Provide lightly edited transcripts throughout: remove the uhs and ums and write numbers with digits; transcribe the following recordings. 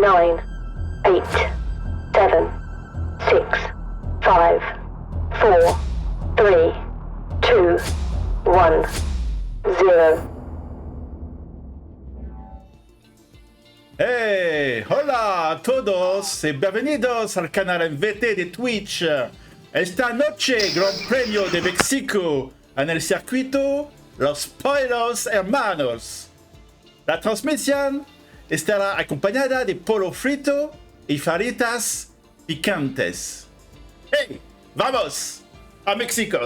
9, 8, 7, 6, 5, 4, 3, 2, 1, 0. Hey, hola a todos y bienvenidos al canal MVT de Twitch. Esta noche, Gran Premio de México en el circuito Los Pollos Hermanos. La transmisión estará acompañada de polo frito y faritas picantes. Hey, vamos a México.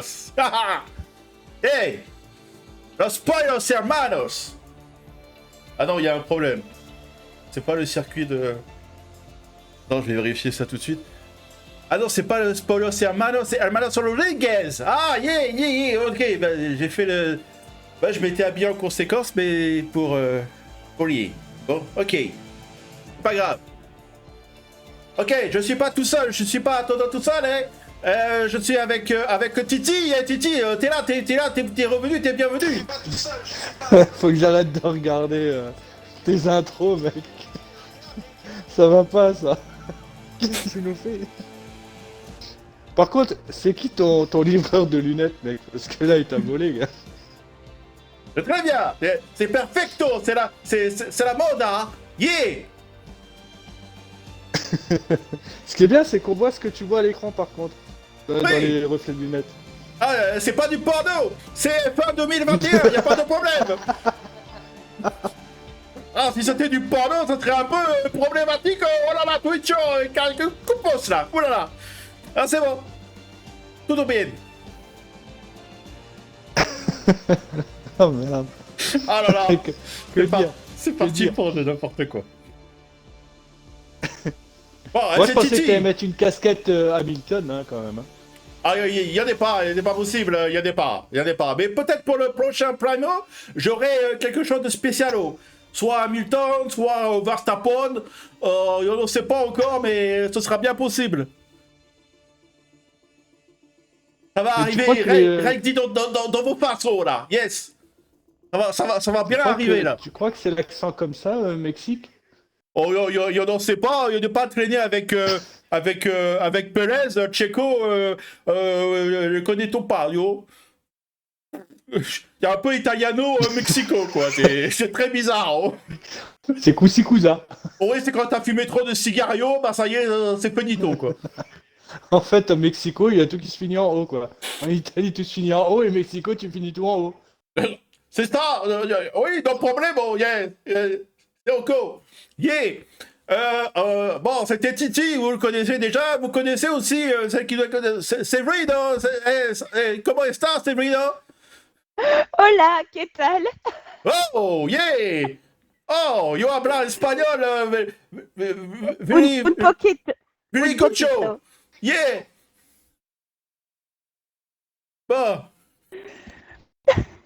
Hey, Los Pollos Hermanos. Ah non, il y a un problème. C'est pas le circuit de... Non, je vais vérifier ça tout de suite. Ah non, c'est pas le Pollos Hermanos, c'est Hermanos Rodriguez. Ah, ok, bah, j'ai fait le... Bah, je m'étais habillé en conséquence, mais pour lier. Bon, ok. Pas grave. Ok, je suis pas tout seul, je suis pas tout seul, hein. Je suis avec Titi, Titi, t'es là, t'es revenu, t'es bienvenu. Faut que j'arrête de regarder tes intros, mec. Ça va pas, ça. Qu'est-ce que tu nous fais? Par contre, c'est qui ton livreur de lunettes, mec? Parce que là, il t'a volé, gars. Très bien, c'est perfecto, c'est la mode, hein. Yeah. Ce qui est bien, c'est qu'on voit ce que tu vois à l'écran, par contre. Dans Oui. les reflets de lunettes. Ah, c'est pas du porno, c'est fin 2021, y a pas de problème. Ah, si c'était du porno, ça serait un peu problématique. Oh là là, Twitch, quelques coupos là. Oh là là. Ah, c'est bon. Tout bien. Oh merde. Ah là là. Que dire C'est parti dire pour de n'importe quoi. Bon, Moi, je c'est pensais que Titi. t'allais mettre une casquette Hamilton, hein, quand même. Hein. Ah, il y en a pas, il n'est pas possible, il y en a pas. Mais peut-être pour le prochain Primo, j'aurai quelque chose de spécial. Soit Hamilton, soit Verstappen, on ne sait pas encore, mais ce sera bien possible. Ça va Mais tu arriver, crois que rien que dit dans vos façons, là, yes. Ça va bien Tu crois arriver, que- là. Tu crois que c'est l'accent comme ça, Mexique? Oh, il n'en sait pas, il n'a pas traîné avec Perez, Checo, le connaît-on pas, yo. Il y a un peu italiano Mexico, quoi, c'est très bizarre, oh. C'est Coussi-Cousa. Oh, oui, c'est quand t'as fumé trop de cigario, bah ça y est, c'est finito, quoi. En fait, au Mexico, il y a tout qui se finit en haut, quoi. En Italie, tout se finit en haut, et Mexico, tu finis tout en haut. C'est ça, oui, no problème, yeah, c'est ok, yeah. Bon, c'était Titi, vous le connaissez déjà, vous connaissez aussi celle qui doit connaître, Severino, comment est-ce que Severino? Hola, ¿qué tal? Oh, yeah. Oh, yo habla español, Un poquito. very un good show, poquito. yeah. Bon.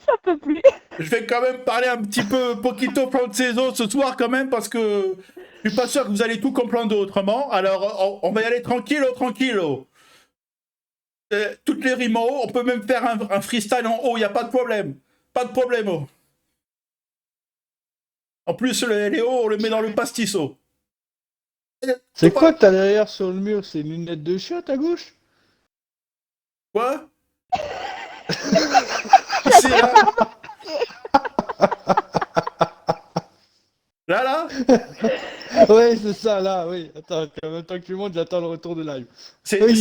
J'en peux plus. Je vais quand même parler un petit peu poquito francese ce soir quand même parce que je suis pas sûr que vous allez tout comprendre autrement. Alors on va y aller tranquillo. Toutes les rimes en haut, on peut même faire un freestyle en haut, il n'y a pas de problème. Pas de problème. Oh. En plus, les hauts, on le met dans le pastisseau. C'est quoi que t'as derrière sur le mur? C'est une lunette de chiotte à gauche? Quoi? C'est là. Là Ouais, c'est ça, là, oui. Attends, en même temps que tu montes, j'attends le retour de live. C'est Oui.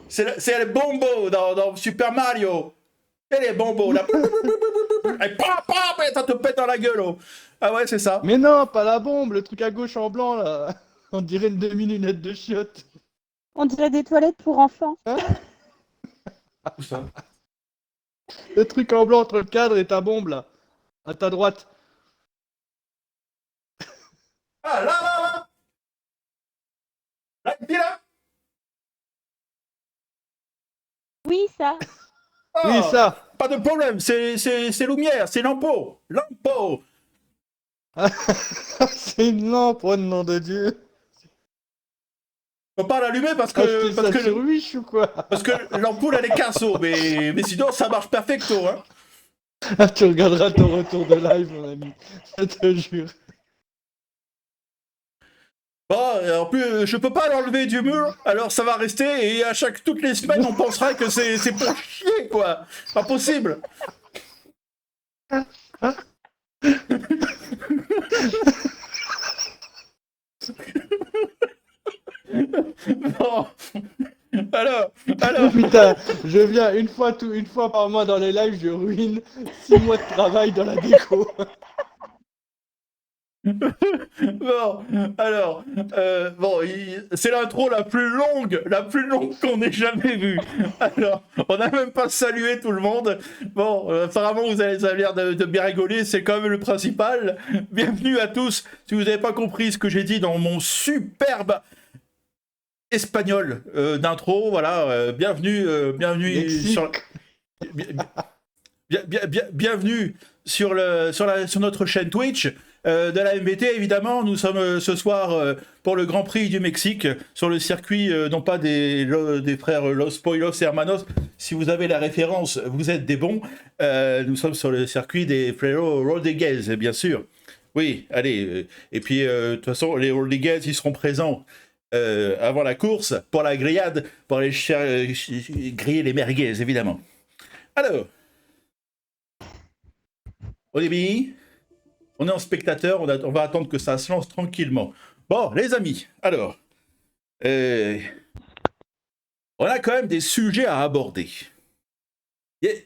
c'est le bombo dans Super Mario. Et les bombos là. Et ça te pète dans la gueule. Oh. Ah ouais, c'est ça. Mais non, pas la bombe, le truc à gauche en blanc, là. On dirait une demi-lunette de chiotte. On dirait des toilettes pour enfants. Où ça? Le truc en blanc entre le cadre et ta bombe, là. À ta droite. Ah là. Là, ici, là. Oui, ça. Ah, Oui, ça. pas de problème, c'est lumière, c'est lampeau. C'est une lampe, oh nom de Dieu. On peut pas l'allumer parce Acheter que ça sur Wish ou quoi? parce que l'ampoule elle est casso, mais sinon ça marche perfecto, hein. Ah, tu regarderas ton retour de live, mon ami. Je te jure. Bon, en plus, je peux pas l'enlever du mur, alors ça va rester, et toutes les semaines, on pensera que c'est pour chier, quoi. Pas possible. Bon. Alors, Putain, je viens une fois par mois dans les lives, je ruine 6 mois de travail dans la déco. bon, alors, c'est l'intro la plus longue qu'on ait jamais vue. Alors, on n'a même pas salué tout le monde. Bon, apparemment, vous avez l'air de bien rigoler, c'est quand même le principal. Bienvenue à tous. Si vous n'avez pas compris ce que j'ai dit dans mon superbe espagnol d'intro, voilà, bienvenue Mexique. sur... Bienvenue sur notre chaîne Twitch de la MBT. Évidemment, nous sommes ce soir pour le Grand Prix du Mexique sur le circuit, non pas des frères Los Poilos Hermanos. Si vous avez la référence, vous êtes des bons. Nous sommes sur le circuit des frères Rodriguez, bien sûr. Oui, allez. Et puis, de toute façon, les Rodriguez, ils seront présents avant la course pour la grillade, pour aller griller les merguez, évidemment. Alors, au début, on est en spectateur, on va attendre que ça se lance tranquillement. Bon, les amis, alors, on a quand même des sujets à aborder. Et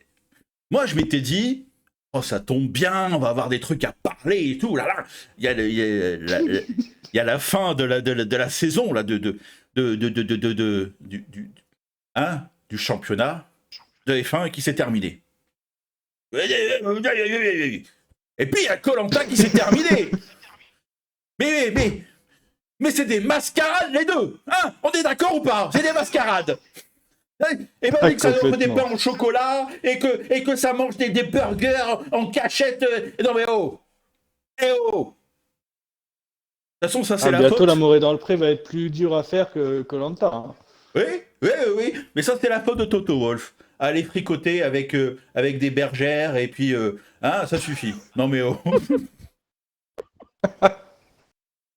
moi, je m'étais dit, oh, ça tombe bien, on va avoir des trucs à parler et tout. Là, là. Il y a la fin de la saison là, du championnat de F1 qui s'est terminé. Et puis il y a Koh-Lanta qui s'est terminé. Mais c'est des mascarades les deux, hein? On est d'accord ou pas? C'est des mascarades. Et ben, que ça offre des pains au chocolat et que ça mange des burgers en cachette. Non mais oh, oh. De toute façon, ça c'est la bientôt, faute. l'amour est dans le pré va être plus dur à faire que Koh-Lanta. Hein. Oui. Mais ça c'est la faute de Toto Wolff. Aller fricoter avec des bergères et puis ça suffit. Non mais oh.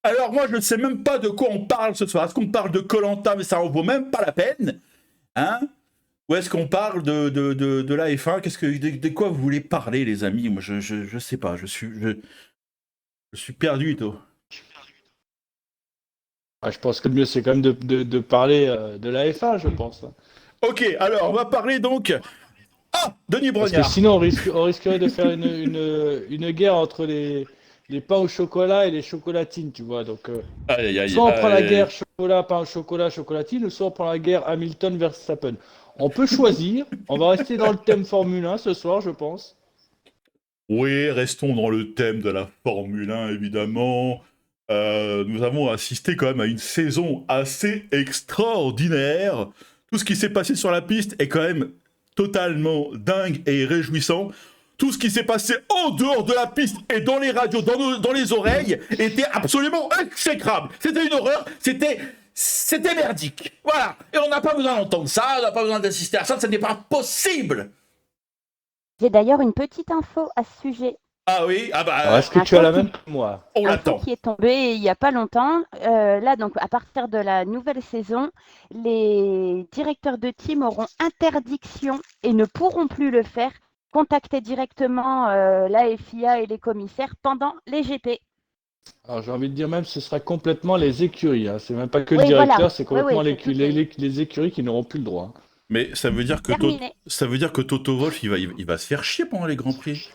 Alors moi je ne sais même pas de quoi on parle ce soir. Est-ce qu'on parle de Koh-Lanta mais ça en vaut même pas la peine, hein? Ou est-ce qu'on parle de la F1? De quoi vous voulez parler les amis? Moi je sais pas. Je suis perdu toi. Je pense que le mieux c'est quand même de parler de la F1, je pense. Ok, alors on va parler donc. Ah, Denis Brognard. Parce que sinon on risquerait de faire une guerre entre les pains au chocolat et les chocolatines, tu vois. Donc soit on prend la guerre chocolat, pain au chocolat, chocolatine, ou soit on prend la guerre Hamilton Verstappen. On peut choisir. On va rester dans le thème Formule 1 ce soir, je pense. Oui, restons dans le thème de la Formule 1, évidemment. Nous avons assisté quand même à une saison assez extraordinaire. Tout ce qui s'est passé sur la piste est quand même totalement dingue et réjouissant. Tout ce qui s'est passé en dehors de la piste et dans les radios, dans les oreilles, était absolument exécrable. C'était une horreur, c'était merdique. Voilà. Et on n'a pas besoin d'entendre ça, on n'a pas besoin d'assister à ça, ça n'est pas possible. J'ai d'ailleurs une petite info à ce sujet. Ah oui, Alors, est-ce que tu as la même que moi? On l'attend. Qui est tombé il n'y a pas longtemps. Là, donc, à partir de la nouvelle saison, les directeurs de team auront interdiction et ne pourront plus le faire. Contacter directement la FIA et les commissaires pendant les GP. Alors j'ai envie de dire même ce sera complètement les écuries. Hein. C'est même pas que le directeur, voilà. C'est complètement les écuries qui n'auront plus le droit. Mais ça veut dire que Toto Wolff il va se faire chier pendant les Grands Prix.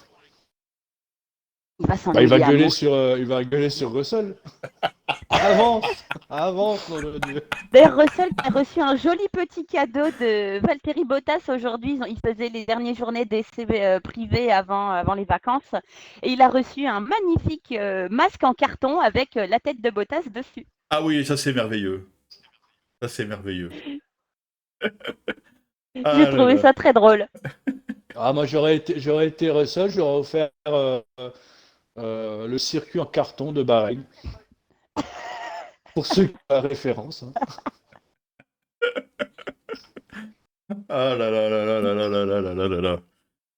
Il va gueuler sur Russell. Avance, mon Dieu. D'ailleurs, Russell a reçu un joli petit cadeau de Valtteri Bottas aujourd'hui. Il faisait les dernières journées d'essai privés avant les vacances. Et il a reçu un magnifique masque en carton avec la tête de Bottas dessus. Ah oui, ça c'est merveilleux. J'ai trouvé ça très drôle. Ah, moi j'aurais été Russell, j'aurais offert le circuit en carton de Bahreïn. Pour ceux qui ont la référence. Hein. Ah là là là là là là là là là là.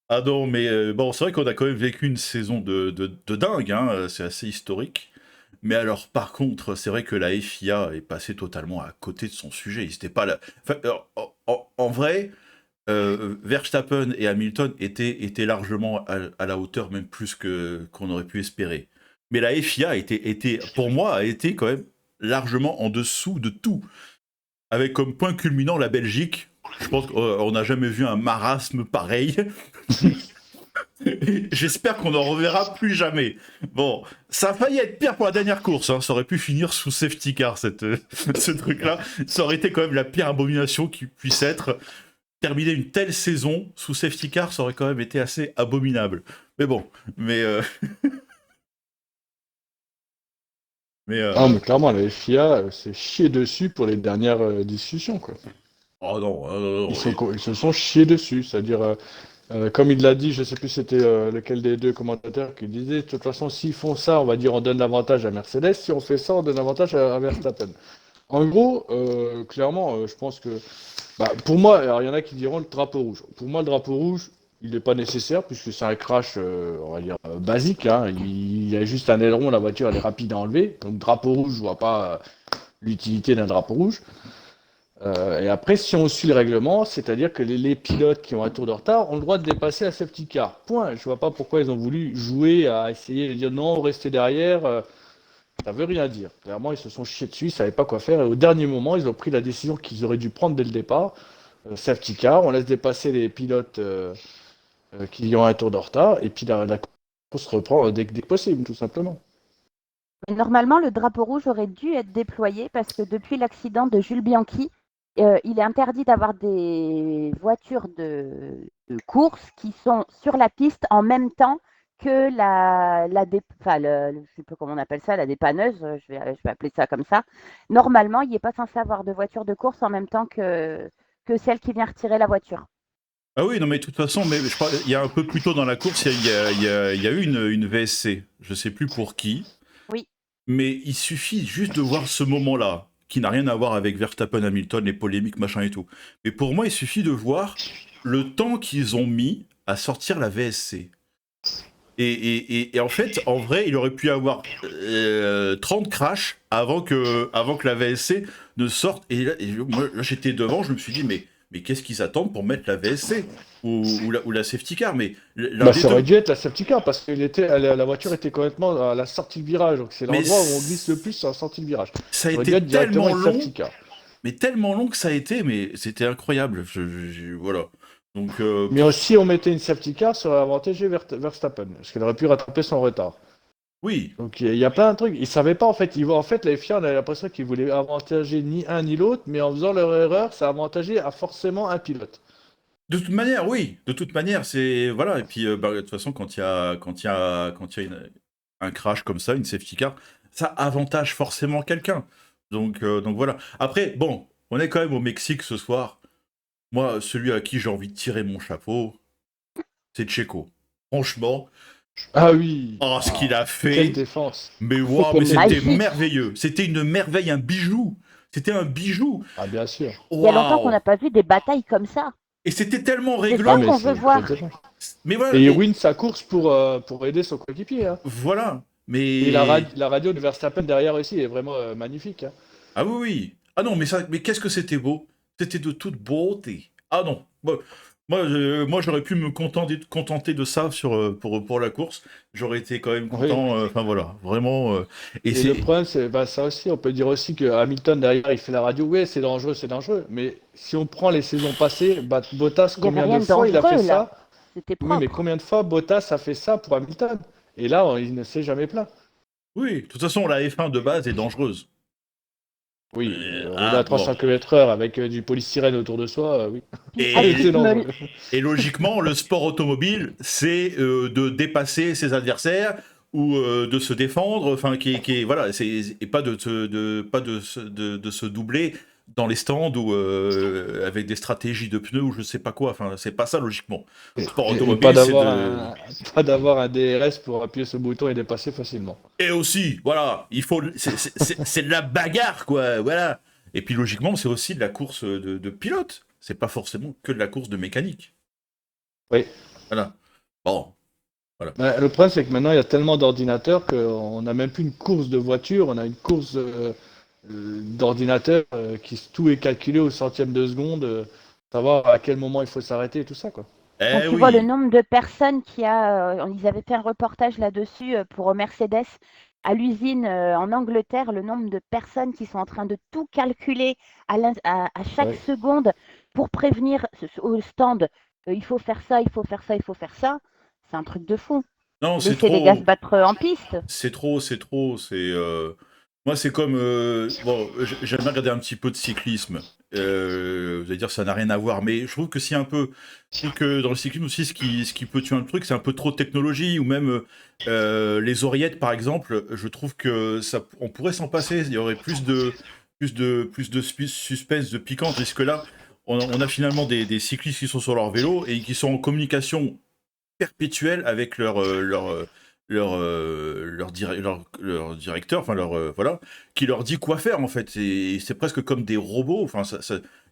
Ah non, mais bon, c'est vrai qu'on a quand même vécu une saison de dingue, hein, c'est assez historique. Mais alors, par contre, c'est vrai que la FIA est passée totalement à côté de son sujet. Ils étaient pas là. Enfin, en vrai, Verstappen et Hamilton étaient largement à la hauteur, même plus qu'on aurait pu espérer. Mais la FIA pour moi, a été quand même largement en dessous de tout. Avec comme point culminant la Belgique. Je pense qu'on n'a jamais vu un marasme pareil. J'espère qu'on n'en reverra plus jamais. Bon, ça a failli être pire pour la dernière course. Hein. Ça aurait pu finir sous safety car, ce truc-là. Ça aurait été quand même la pire abomination qui puisse être. Terminer une telle saison sous safety car, ça aurait quand même été assez abominable. Mais bon, Ah, mais clairement, la FIA s'est chié dessus pour les dernières discussions, quoi. Oh non, non, non. Ils se sont chiés dessus, c'est-à-dire, comme il l'a dit, je sais plus c'était lequel des deux commentateurs qui disait, de toute façon, s'ils font ça, on va dire on donne l'avantage à Mercedes, si on fait ça, on donne l'avantage à Verstappen. En gros, clairement, je pense que, pour moi, alors, il y en a qui diront le drapeau rouge. Pour moi, le drapeau rouge, il n'est pas nécessaire puisque c'est un crash, on va dire, basique. Hein. Il y a juste un aileron, la voiture elle est rapide à enlever. Donc drapeau rouge, je vois pas l'utilité d'un drapeau rouge. Et après, si on suit le règlement, c'est-à-dire que les pilotes qui ont un tour de retard ont le droit de dépasser la safety car. Point. Je vois pas pourquoi ils ont voulu jouer à essayer de dire non, rester derrière. Ça veut rien dire. Clairement, ils se sont chiés dessus, ils savaient pas quoi faire. Et au dernier moment, ils ont pris la décision qu'ils auraient dû prendre dès le départ. Safety car, on laisse dépasser les pilotes qui ont un tour de retard. Et puis la course reprend dès que possible, tout simplement. Normalement, le drapeau rouge aurait dû être déployé parce que depuis l'accident de Jules Bianchi, il est interdit d'avoir des voitures de course qui sont sur la piste en même temps que je ne sais pas comment on appelle ça, la dépanneuse, je vais appeler ça comme ça. Normalement, il n'est pas censé avoir de voiture de course en même temps que celle qui vient retirer la voiture. Ah oui, non mais de toute façon, mais je crois il y a un peu plus tôt dans la course, il y a eu une VSC. Je sais plus pour qui. Oui. Mais il suffit juste de voir ce moment-là, qui n'a rien à voir avec Verstappen, Hamilton, les polémiques, machin et tout. Mais pour moi, il suffit de voir le temps qu'ils ont mis à sortir la VSC. Et en fait, en vrai, il aurait pu y avoir 30 crashs avant que la VSC ne sorte. Moi, là, j'étais devant, je me suis dit, mais qu'est-ce qu'ils attendent pour mettre la VSC ou la safety car? Mais Ça aurait dû être la safety car parce que la voiture était complètement à la sortie de virage. Donc c'est l'endroit où on glisse le plus sur la sortie de virage. Ça a aurait dû été être directement tellement une long. safety car. Mais tellement long que ça a été, mais c'était incroyable. Voilà. Donc, Mais aussi, on mettait une safety car, ça aurait avantagé Verstappen, parce qu'elle aurait pu rattraper son retard. oui. Donc il y a plein de trucs. Ils savaient pas en fait. En fait, la FIA, on avait l'impression qu'ils voulaient avantager ni un ni l'autre, mais en faisant leur erreur, ça avantageait à forcément un pilote. De toute manière, oui. De toute manière, c'est voilà. Et puis, de toute façon, quand il y a un crash comme ça, une safety car, ça avantage forcément quelqu'un. Donc voilà. Après, bon, on est quand même au Mexique ce soir. Moi, celui à qui j'ai envie de tirer mon chapeau, c'est Checo. Franchement, Ah oui. ce qu'il a fait. Quelle défense. Mais wow, mais c'était magnifique. merveilleux. C'était une merveille, un bijou. C'était un bijou. Ah bien sûr. Il y a longtemps qu'on n'a pas vu des batailles comme ça. Et c'était tellement C'est réglo. ça qu'on veut voir. Mais voilà. Et il win sa course pour aider son coéquipier. Hein. Voilà. Mais Et la radio de Verstappen derrière aussi est vraiment magnifique. Hein. ah oui, oui. Ah non, mais qu'est-ce que c'était beau. C'était de toute beauté. Ah non. Moi, j'aurais pu me contenter de ça pour la course. J'aurais été quand même content. Enfin voilà, vraiment. Et le problème, c'est ça aussi. On peut dire aussi que Hamilton derrière, il fait la radio. Ouais, c'est dangereux, c'est dangereux. Mais si on prend les saisons passées, Bottas, combien de fois il a fait ça? C'était propre. Oui, mais combien de fois Bottas a fait ça pour Hamilton? Et là, il ne s'est jamais plaint. Oui, de toute façon, la F1 de base est dangereuse. Oui, rouler à 300 km/h avec du polystyrène autour de soi, oui. Et logiquement, le sport automobile, c'est de dépasser ses adversaires ou de se défendre, enfin, voilà, et pas de se doubler dans les stands ou avec des stratégies de pneus ou je sais pas quoi. Enfin, c'est pas ça logiquement. Le sport automobile, pas d'avoir un DRS pour appuyer ce bouton et dépasser facilement. Et aussi, voilà, c'est de la bagarre, quoi, voilà. Et puis logiquement, c'est aussi de la course de pilote. C'est pas forcément que de la course de mécanique. Oui. Voilà. Bon. Bah, le problème, c'est que maintenant, il y a tellement d'ordinateurs qu'on n'a même plus une course de voiture, on a une course d'ordinateurs tout est calculé au centième de seconde, savoir à quel moment il faut s'arrêter et tout ça, quoi. Quand Eh tu vois le oui. nombre de personnes ils avaient fait un reportage là-dessus pour Mercedes à l'usine en Angleterre, le nombre de personnes qui sont en train de tout calculer à chaque Ouais. seconde pour prévenir au stand, il faut faire ça, il faut faire ça, il faut faire ça. C'est un truc de fou. Non, c'est Laisser les gars se trop. battre en piste. C'est trop, c'est trop. Moi, c'est comme. Bon, j'aime bien regarder un petit peu de cyclisme. Vous allez dire, ça n'a rien à voir, mais je trouve que si un peu. Je trouve que dans le cyclisme aussi, ce qui peut tuer un truc, c'est un peu trop de technologie, ou même les oreillettes, par exemple. Je trouve que on pourrait s'en passer. Il y aurait plus de suspense, de piquant, tandis que là, on a finalement des cyclistes qui sont sur leur vélo et qui sont en communication perpétuelle avec leur directeur, enfin voilà, qui leur dit quoi faire en fait. Et c'est presque comme des robots. Enfin,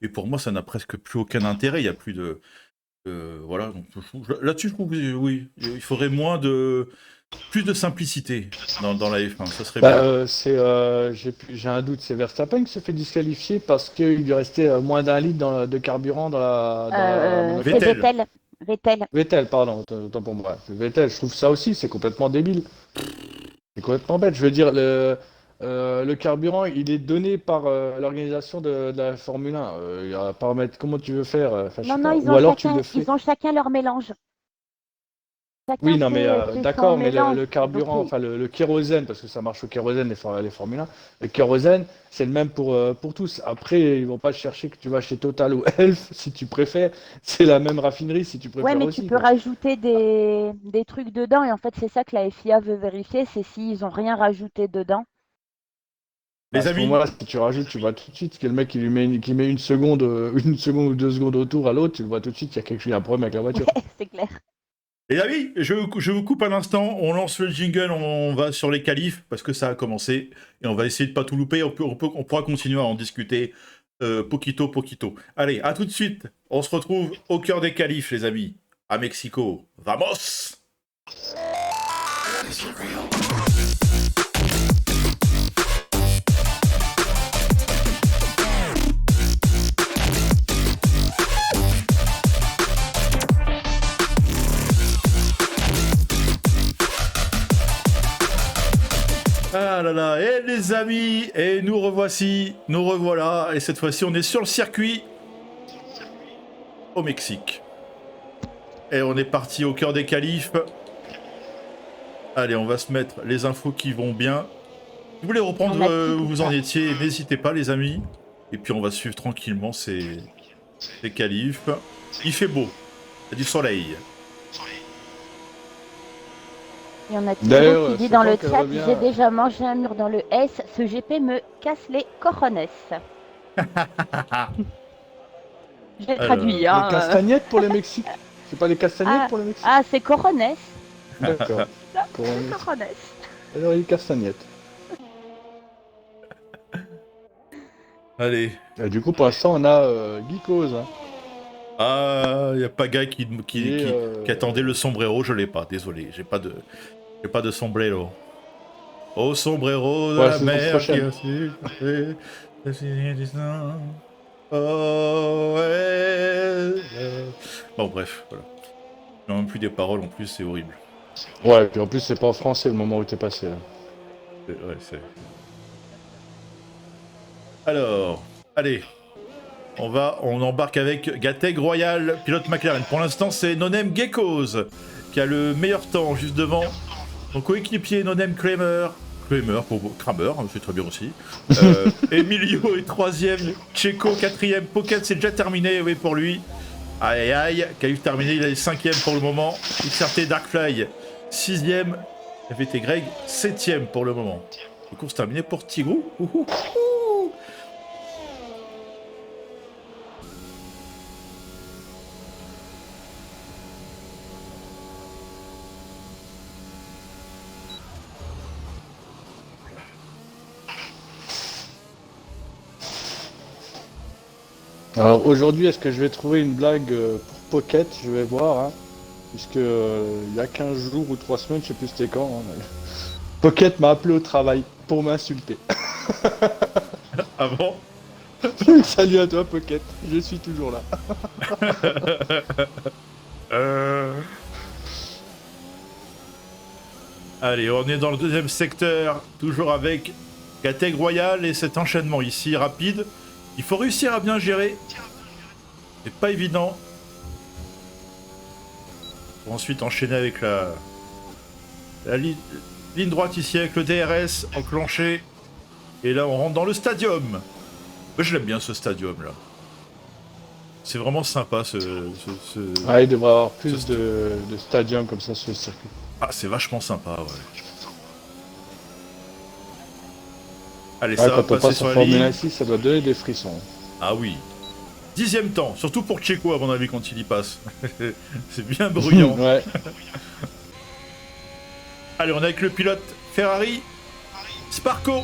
et pour moi, ça n'a presque plus aucun intérêt. Il y a plus de voilà. Donc, là-dessus, je trouve que oui, il faudrait plus de simplicité dans la F1. Ça serait Bah, bien. j'ai un doute, c'est Verstappen qui se fait disqualifier parce qu'il lui restait moins d'un litre de carburant dans la C'est monoplace. Vettel. Vettel. Vettel. Vettel, pardon, autant pour moi. Vettel, je trouve ça aussi, c'est complètement débile. C'est complètement bête. Je veux dire, le carburant, il est donné par l'organisation de la Formule 1. Il y a pas à remettre comment tu veux faire. Enfin, je sais Non, non, pas. Ou alors tu le fais. ils ont chacun leur mélange. Oui, Chacun non, mais fait son d'accord, mais mélange. le Donc, carburant, enfin le kérosène, parce que ça marche au kérosène les Formule 1, le kérosène, c'est le même pour tous. Après, ils vont pas chercher que tu vas chez Total ou Elf, si tu préfères. C'est la même raffinerie, si tu ouais, préfères mais tu aussi, peux quoi. rajouter des trucs dedans. Et en fait, c'est ça que la FIA veut vérifier, c'est s'ils ont rien rajouté dedans. À Les ce amis, moment-là, si tu rajoutes, tu vois tout de suite que le mec qui met une seconde, une seconde ou 2 secondes autour à l'autre, tu le vois tout de suite, il y a un problème avec la voiture. C'est clair. les amis, je vous coupe un instant. On lance le jingle, on va sur les qualifs parce que ça a commencé et on va essayer de pas tout louper. On pourra continuer à en discuter poquito poquito. Allez, à tout de suite. On se retrouve au cœur des qualifs, les amis, à Mexico. Vamos! Ah là là, et les amis, et nous revoici, nous revoilà, et cette fois-ci on est sur le circuit au Mexique. Et on est parti au cœur des qualifs. Allez, on va se mettre les infos qui vont bien. Si vous voulez reprendre On a qui où tout vous en ça. étiez, n'hésitez pas les amis. Et puis on va suivre tranquillement ces qualifs. Il fait beau, il y a du soleil. Il y en a Thibaut D'ailleurs, qui dit c'est dans quand le qu'elle chat, revient. j'ai déjà mangé un mur dans le S, ce GP me casse les cojones. Je l'ai Alors, traduit, Les hein. castagnettes pour les Mexiques. C'est pas les castagnettes Ah, pour les Mexiques? ah c'est cojones. D'accord. Pour C'est cojones. Alors, les castagnettes. allez. Et du coup, pour l'instant, on a Geekos, hein, Ah, il n'y a pas Guy qui, qui qui, est, qui, qui attendait le sombrero, je l'ai pas, désolé, j'ai pas de sombrero. Au sombrero de pour la la saison mer qui prochaine. a su Oh, ouais. Bon, bref, voilà. J'ai même plus des paroles en plus, c'est horrible. Ouais, et puis en plus, c'est pas en français le moment où t'es passé, là. Ouais, Alors, allez, on embarque avec Gateg Royal, pilote McLaren. Pour l'instant, c'est Nonem Geckos qui a le meilleur temps juste devant. Son coéquipier Nonem Kramer. Kramer, c'est très bien aussi. Emilio est troisième, Checo quatrième, Pocket c'est déjà terminé, oui pour lui. Aïe aïe, qualif terminé, il est cinquième pour le moment. XRT Darkfly sixième, FVT Greg septième pour le moment. La course terminée pour Tigrou. Ouhou. Alors aujourd'hui, est-ce que je vais trouver une blague pour Pocket? Je vais voir, hein. puisque il y a 15 jours ou 3 semaines, je sais plus c'était quand, hein, mais Pocket m'a appelé au travail pour m'insulter. Ah bon? Salut à toi Pocket, je suis toujours là. Allez, on est dans le deuxième secteur, toujours avec Gateg Royal et cet enchaînement ici rapide. Il faut réussir à bien gérer. C'est pas évident. Pour ensuite enchaîner avec la ligne droite ici avec le DRS enclenché. Et là, on rentre dans le stadium. Moi, je l'aime bien ce stadium là. C'est vraiment sympa Ah, il devrait y avoir plus Ce- de stadiums comme ça sur le circuit. Ah, c'est vachement sympa, ouais. Allez, Ouais, ça va quand on passer passe sur en la Formule ligne. 1 ici, ça doit donner des frissons. Ah oui. 10e temps, surtout pour Checo à mon avis quand il y passe. C'est bien bruyant. Ouais. Allez, on est avec le pilote Ferrari, Sparco.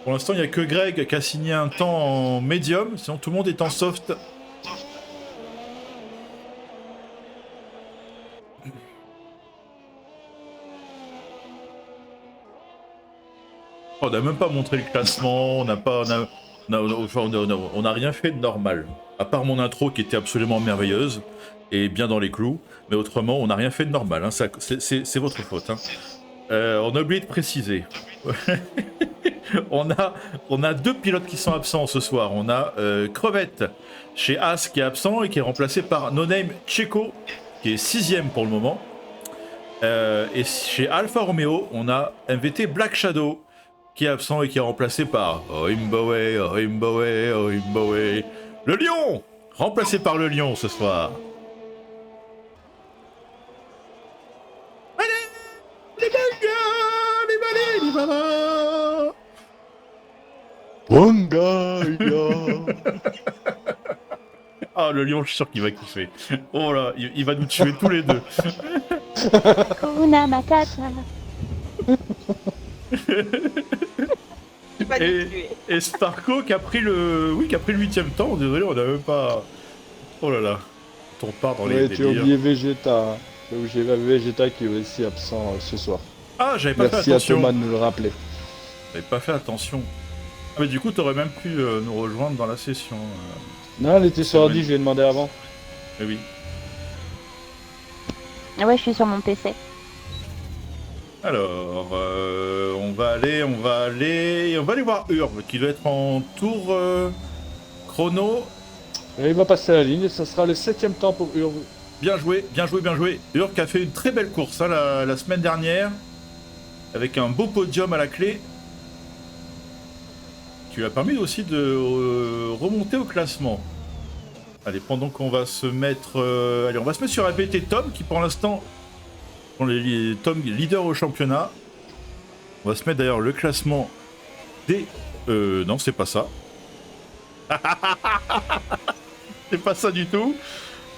Pour l'instant, il n'y a que Greg qui a signé un temps en médium, sinon tout le monde est en soft. On n'a même pas montré le classement, on n'a pas, on a rien fait de normal. À part mon intro qui était absolument merveilleuse et bien dans les clous, mais autrement, on n'a rien fait de normal. Hein. C'est votre faute. Hein. On a oublié de préciser. on a deux pilotes qui sont absents ce soir. On a Crevette chez As qui est absent et qui est remplacé par No Name Checo qui est 6ème pour le moment. Et chez Alfa Romeo, on a MVT Black Shadow qui est absent et qui est remplacé par Oimbowe, Oimbowe, Oimbowe. Le lion remplacé par le lion ce soir. Ah, le lion, je suis sûr qu'il va kiffer. Oh là, il va nous tuer tous les deux. Kuna Matata. Pas du tuer. Et Sparco qui a pris le 8ème temps. Désolé, on n'a même pas. Oh là là. On part dans les Ouais, tu as délires. oublié Vegeta. Hein. J'ai Vegeta qui est aussi absent ce soir. Ah, j'avais pas fait Merci à attention. Thomas de nous le rappeler. J'avais pas fait attention. Ah, mais du coup, t'aurais même pu nous rejoindre dans la session. Non, elle était sur Ouais. ordi, je lui ai demandé avant. Mais oui. Ah ouais, je suis sur mon PC. Alors, on va aller voir Urb qui doit être en tour chrono. Et il va passer la ligne et ça sera le 7ème temps pour Urb. Bien joué, bien joué, bien joué. Urk a fait une très belle course hein, la semaine dernière, avec un beau podium à la clé, qui lui a permis aussi de remonter au classement. Allez, pendant qu'on va se mettre... allez, on va se mettre sur ABT Tom, qui pour l'instant, sont les Tom leaders au championnat. On va se mettre d'ailleurs le classement des... non, c'est pas ça. C'est pas ça du tout.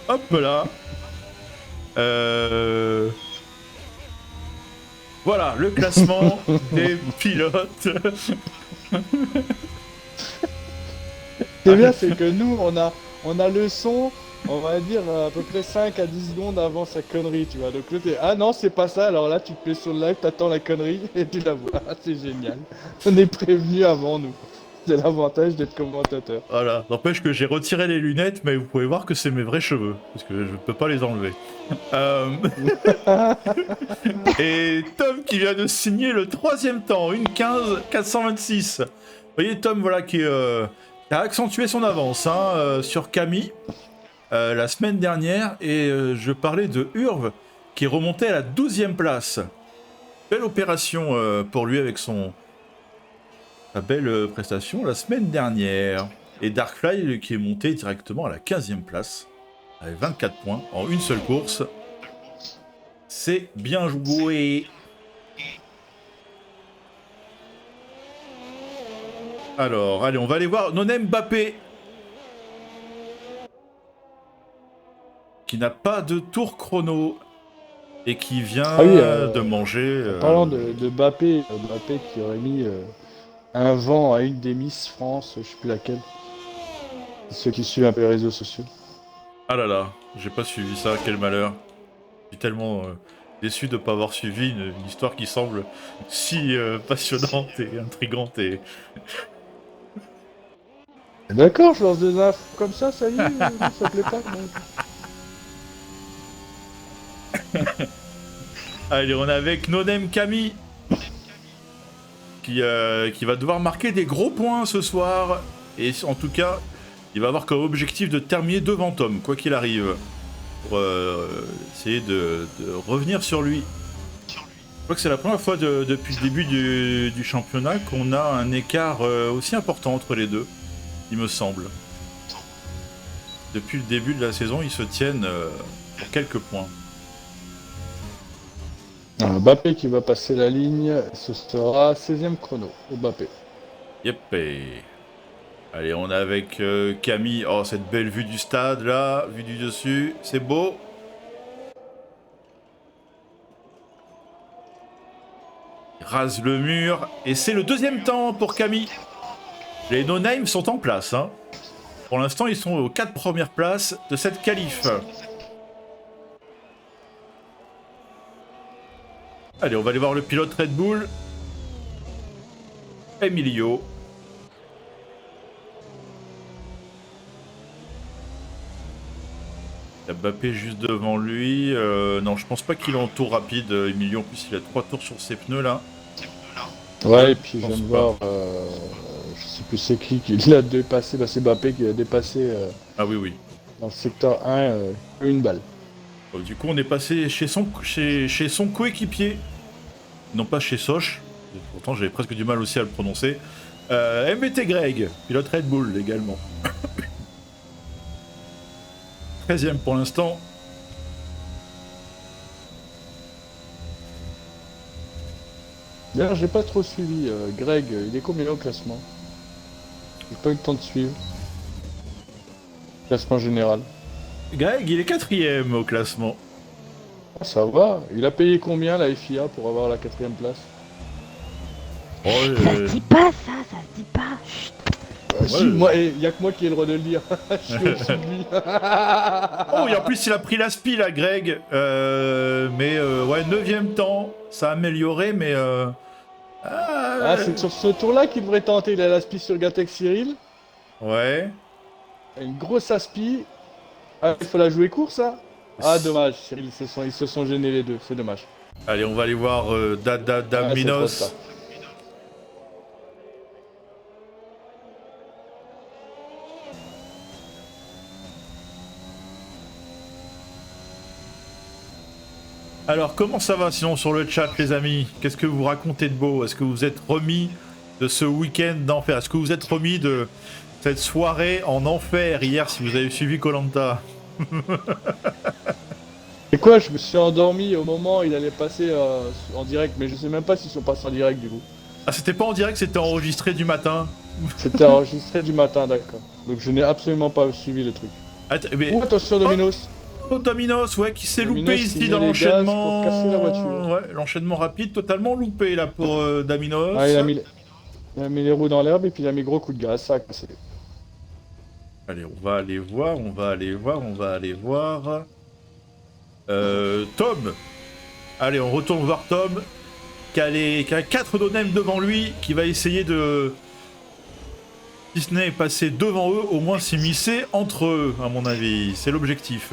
Hop là. Voilà, le classement des pilotes. Ce qui est bien, c'est que nous, on a le son, on va dire à peu près 5 à 10 secondes avant sa connerie, tu vois. Donc là, t'es, ah non, c'est pas ça, alors là, tu te mets sur le live, t'attends la connerie et tu la vois. Ah, c'est génial. On est prévenu avant nous. C'est l'avantage d'être commentateur. Voilà, n'empêche que j'ai retiré les lunettes, mais vous pouvez voir que c'est mes vrais cheveux, parce que je ne peux pas les enlever. Et Tom qui vient de signer le 3ème temps, 1:15.426. Vous voyez Tom, voilà, qui a accentué son avance hein, sur Camille la semaine dernière, et je parlais de Urv qui remontait à la 12ème place. Belle opération pour lui avec sa belle prestation la semaine dernière. Et Darkfly qui est monté directement à la 15ème place avec 24 points en une seule course. C'est bien joué. Alors, allez, on va aller voir Nonem Mbappé. Qui n'a pas de tour chrono. Et qui vient de manger... En parlant de Mbappé, Mbappé qui aurait mis un vent à une des Miss France, je sais plus laquelle. Ceux qui suivent un peu les réseaux sociaux. Ah là là, j'ai pas suivi ça, quel malheur. Je suis tellement déçu de pas avoir suivi une histoire qui semble si passionnante et intrigante et... D'accord, je lance des infos comme ça y est, ça plaît pas. Allez, on est avec Nodem Camille qui va devoir marquer des gros points ce soir. Et en tout cas, il va avoir comme objectif de terminer devant Tom, quoi qu'il arrive. Pour essayer de revenir sur lui. Je crois que c'est la première fois depuis le début du championnat qu'on a un écart aussi important entre les deux, il me semble. Depuis le début de la saison, ils se tiennent pour quelques points. Mbappé qui va passer la ligne, ce sera 16ème chrono, Mbappé. Yep. Allez, on est avec Camille. Oh, cette belle vue du stade là, vue du dessus, c'est beau. Il rase le mur et c'est le deuxième temps pour Camille. Les no-names sont en place. Hein. Pour l'instant, ils sont aux 4 premières places de cette qualif. Allez, on va aller voir le pilote Red Bull. Emilio. Il y a Mbappé juste devant lui. Non, je pense pas qu'il est en tour rapide. Emilio, en plus, il a 3 tours sur ses pneus là. Ouais, et puis je pense viens de pas. voir, je sais plus c'est qui l'a dépassé, bah c'est Mbappé qui l'a dépassé Ah oui, oui. dans le secteur 1, une balle. Du coup, on est passé chez son coéquipier. Non pas chez Soch. Pourtant, j'avais presque du mal aussi à le prononcer. MBT Greg, pilote Red Bull également. 13ème pour l'instant. D'ailleurs, j'ai pas trop suivi. Greg, il est combien au classement? J'ai pas eu le temps de suivre. Classement général. Greg, il est 4ème au classement. Ah, ça va. Il a payé combien la FIA pour avoir la 4ème place? Oh, Ça se dit pas ça se dit pas. Chut. Si, moi, il y a que moi qui ai le droit de le dire. Je suis au-dessus de lui. Oh, et en plus, il a pris la spi là, Greg. Mais ouais, 9ème temps. Ça a amélioré, mais. Ah, c'est sur ce tour-là qu'il devrait tenter. Il a l'aspi sur Gatex Cyril. Ouais. Une grosse aspi. Ah, il faut la jouer court, ça? Ah, dommage. Cyril, ils se sont gênés les deux. C'est dommage. Allez, on va aller voir Ah, c'est trop Daminos. tard. Alors, comment ça va sinon sur le chat, les amis? Qu'est-ce que vous racontez de beau? Est-ce que vous êtes remis de ce week-end d'enfer? Est-ce que vous êtes remis de cette soirée en enfer hier si vous avez suivi Koh-Lanta? Et quoi, je me suis endormi au moment où il allait passer en direct, mais je sais même pas s'ils sont passés en direct du coup. Ah, c'était pas en direct, c'était enregistré du matin. C'était enregistré du matin, d'accord. Donc je n'ai absolument pas suivi le truc. Mais... Oh, attention Dominos. Oh, Dominos, ouais, qui s'est Dominos loupé qui ici met dans les gaz l'enchaînement. pour casser la voiture. Ouais, l'enchaînement rapide, totalement loupé là pour Daminos. Ah, il a mis les roues dans l'herbe et puis il a mis gros coup de gaz, ça a cassé. Allez, on va aller voir. Tom. Allez, on retourne voir Tom, qui a 4 donems devant lui, qui va essayer de... Si ce n'est passer devant eux, au moins s'immiscer entre eux, à mon avis. C'est l'objectif.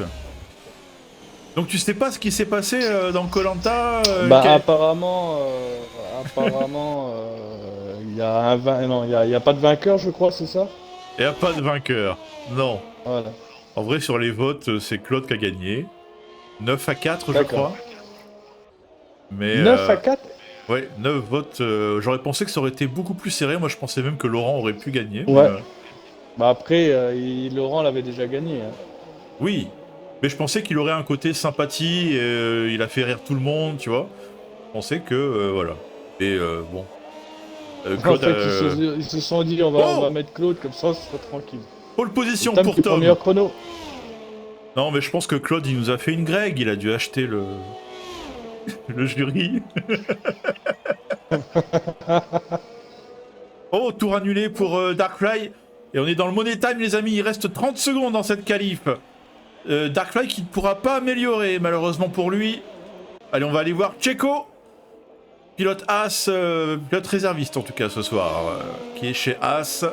Donc tu sais pas ce qui s'est passé dans Koh-Lanta Apparemment, il y a il y a pas de vainqueur, je crois, c'est ça? Il n'y a pas de vainqueur. Non. Voilà. En vrai, sur les votes, c'est Claude qui a gagné. 9-4, je D'accord. crois. Mais, 9-4? Ouais, 9 votes. J'aurais pensé que ça aurait été beaucoup plus serré. Moi, je pensais même que Laurent aurait pu gagner. Ouais. Mais, Bah après, Laurent l'avait déjà gagné. Hein. oui. Mais je pensais qu'il aurait un côté sympathie. Il a fait rire tout le monde, tu vois. Je pensais que... voilà. Et bon... Claude, En fait, ils se sont dit, on va mettre Claude, comme ça, on sera tranquille. pole position Tom pour qui prend Tom. meilleur chrono. Non, mais je pense que Claude, il nous a fait une Greg. Il a dû acheter le... le jury. Oh, tour annulé pour Darkfly. Et on est dans le money time, les amis. Il reste 30 secondes dans cette qualif. Darkfly qui ne pourra pas améliorer, malheureusement pour lui. Allez, on va aller voir Checo. Pilote As, pilote réserviste en tout cas ce soir, qui est chez As.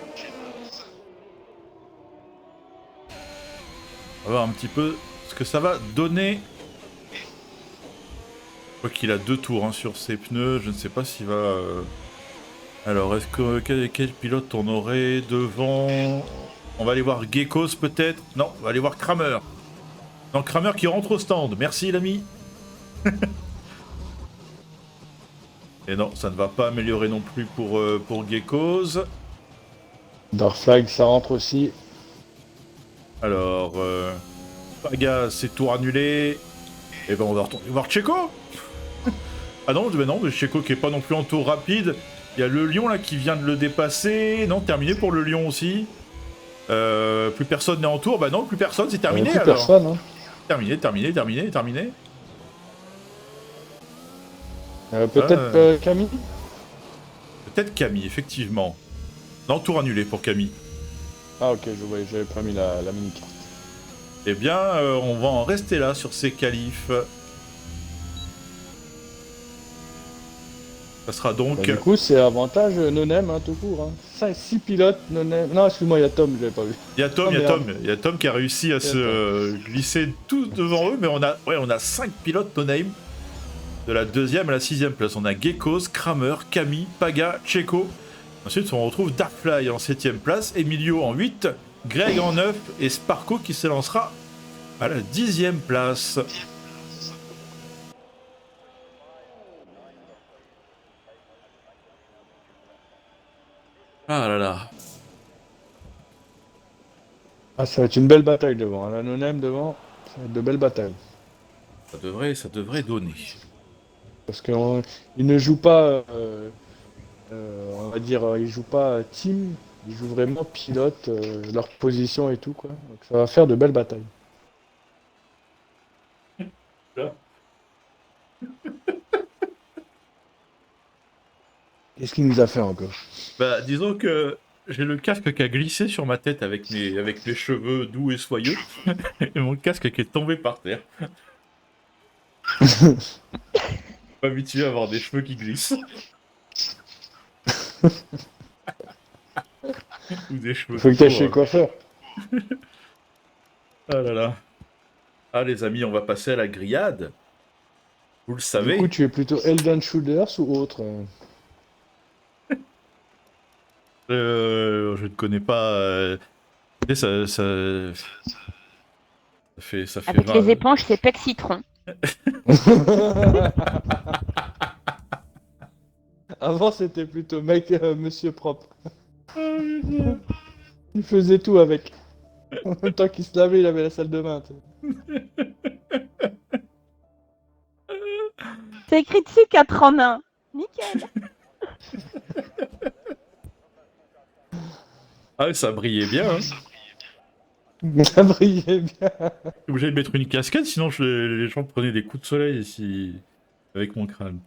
On va voir un petit peu ce que ça va donner. Je crois qu'il a 2 tours hein, sur ses pneus. Je ne sais pas s'il va... Alors, est-ce que quel pilote on aurait devant? On va aller voir Geckos peut-être. Non, on va aller voir Kramer. Non, Kramer qui rentre au stand. Merci l'ami. Et non, ça ne va pas améliorer non plus pour Geckos. Darkflag, ça rentre aussi. Alors, Paga, c'est tour annulé. Et ben on va retourner voir Checo. Ah non, mais Checo qui est pas non plus en tour rapide. Il y a le lion là qui vient de le dépasser. Non, terminé pour le lion aussi. Plus personne n'est en tour. Bah non, plus personne, c'est terminé Plus alors. personne, hein. Terminé. Peut-être Camille. Peut-être Camille, effectivement. Non, tour annulé pour Camille. Ah ok, je voyais, j'avais pas mis la mini-carte. Eh bien, on va en rester là sur ces qualifs. Ça sera donc... Bah, du coup, c'est avantage no-name, hein, tout court. Hein. 6 pilotes no-name. Non, excuse-moi, il y a Tom, je l'avais pas vu. Il y a Tom qui a réussi à se glisser tout devant eux, mais on a 5 pilotes no-name. De la 2e à la 6e place. On a Geckos, Kramer, Camille, Paga, Checo. Ensuite, on retrouve Darkfly en 7e place, Emilio en 8, Greg en 9 et Sparko qui s'élancera à la 10e place. Ah là là. Ah, ça va être une belle bataille devant. Hein. La no-name devant, ça va être de belles batailles. Ça devrait donner. Parce qu'il ne joue pas, on va dire, il joue pas team, il joue vraiment pilote, leur position et tout, quoi. Donc ça va faire de belles batailles. Qu'est-ce qu'il nous a fait encore? Bah, disons que j'ai le casque qui a glissé sur ma tête avec mes cheveux doux et soyeux, et mon casque qui est tombé par terre. Pas habitué à avoir des cheveux qui glissent. Ou des cheveux. Faut que t'ailles chez le coiffeur. Ah là là. Ah les amis, on va passer à la grillade. Vous le savez. Du coup, tu es plutôt Elden Shoulders ou autre? Je ne connais pas. Tu sais, ça fait Avec 20. les éponges, c'est Pec Citron. Avant, c'était plutôt mec, monsieur propre. Il faisait tout avec. En même temps qu'il se lavait, il avait la salle de bain. Tu sais. C'est écrit dessus 4 en 1. Nickel. Ah, ça brillait bien. Hein. Ça brillait bien. Je suis obligé de mettre une casquette, sinon les gens prenaient des coups de soleil ici avec mon crâne.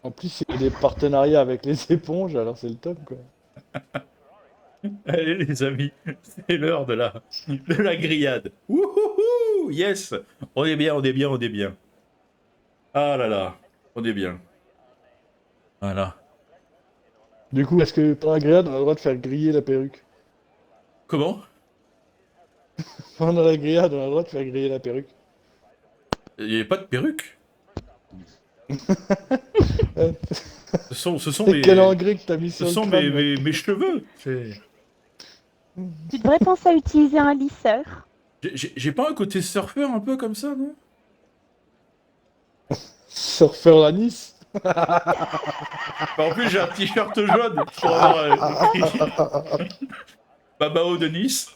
En plus, il y a des partenariats avec les éponges, alors c'est le top, quoi. Allez les amis, c'est l'heure de la grillade. Wouhouhou, yes, on est bien. Ah là là, on est bien. Voilà. Du coup, est-ce que pendant la grillade, on a le droit de faire griller la perruque? Comment? Pendant la grillade, on a le droit de faire griller la perruque. Il n'y avait pas de perruque? Ce sont C'est mes... quel engrais que t'as mis Ce sur sont le crâne, mes, mec. mes cheveux. Tu devrais penser à utiliser un lisseur. J'ai pas un côté surfeur un peu comme ça, non? Surfeur à Nice. En plus, j'ai un t-shirt jaune pour avoir écrit Babao de Nice.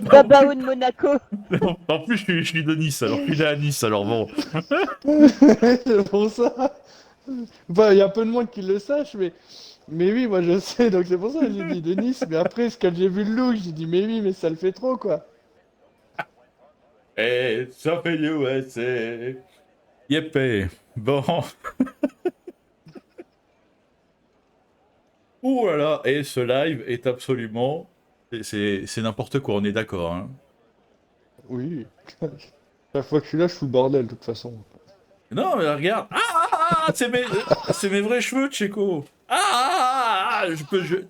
Babao de Monaco. En plus, je suis de Nice, alors je suis né à Nice, alors bon. C'est pour ça. Bah, il y a peu de monde qui le sache, mais oui, moi je sais, donc c'est pour ça que j'ai dit de Nice. Mais après, quand j'ai vu le look, j'ai dit, mais oui, mais ça le fait trop, quoi. Eh, ça fait USA. Yep, bon. Ouh là là, et ce live est absolument... C'est n'importe quoi, on est d'accord. Hein. Oui. Chaque fois que je suis là, je fous le bordel, de toute façon. Non, mais regarde. C'est mes vrais cheveux, Tchéco.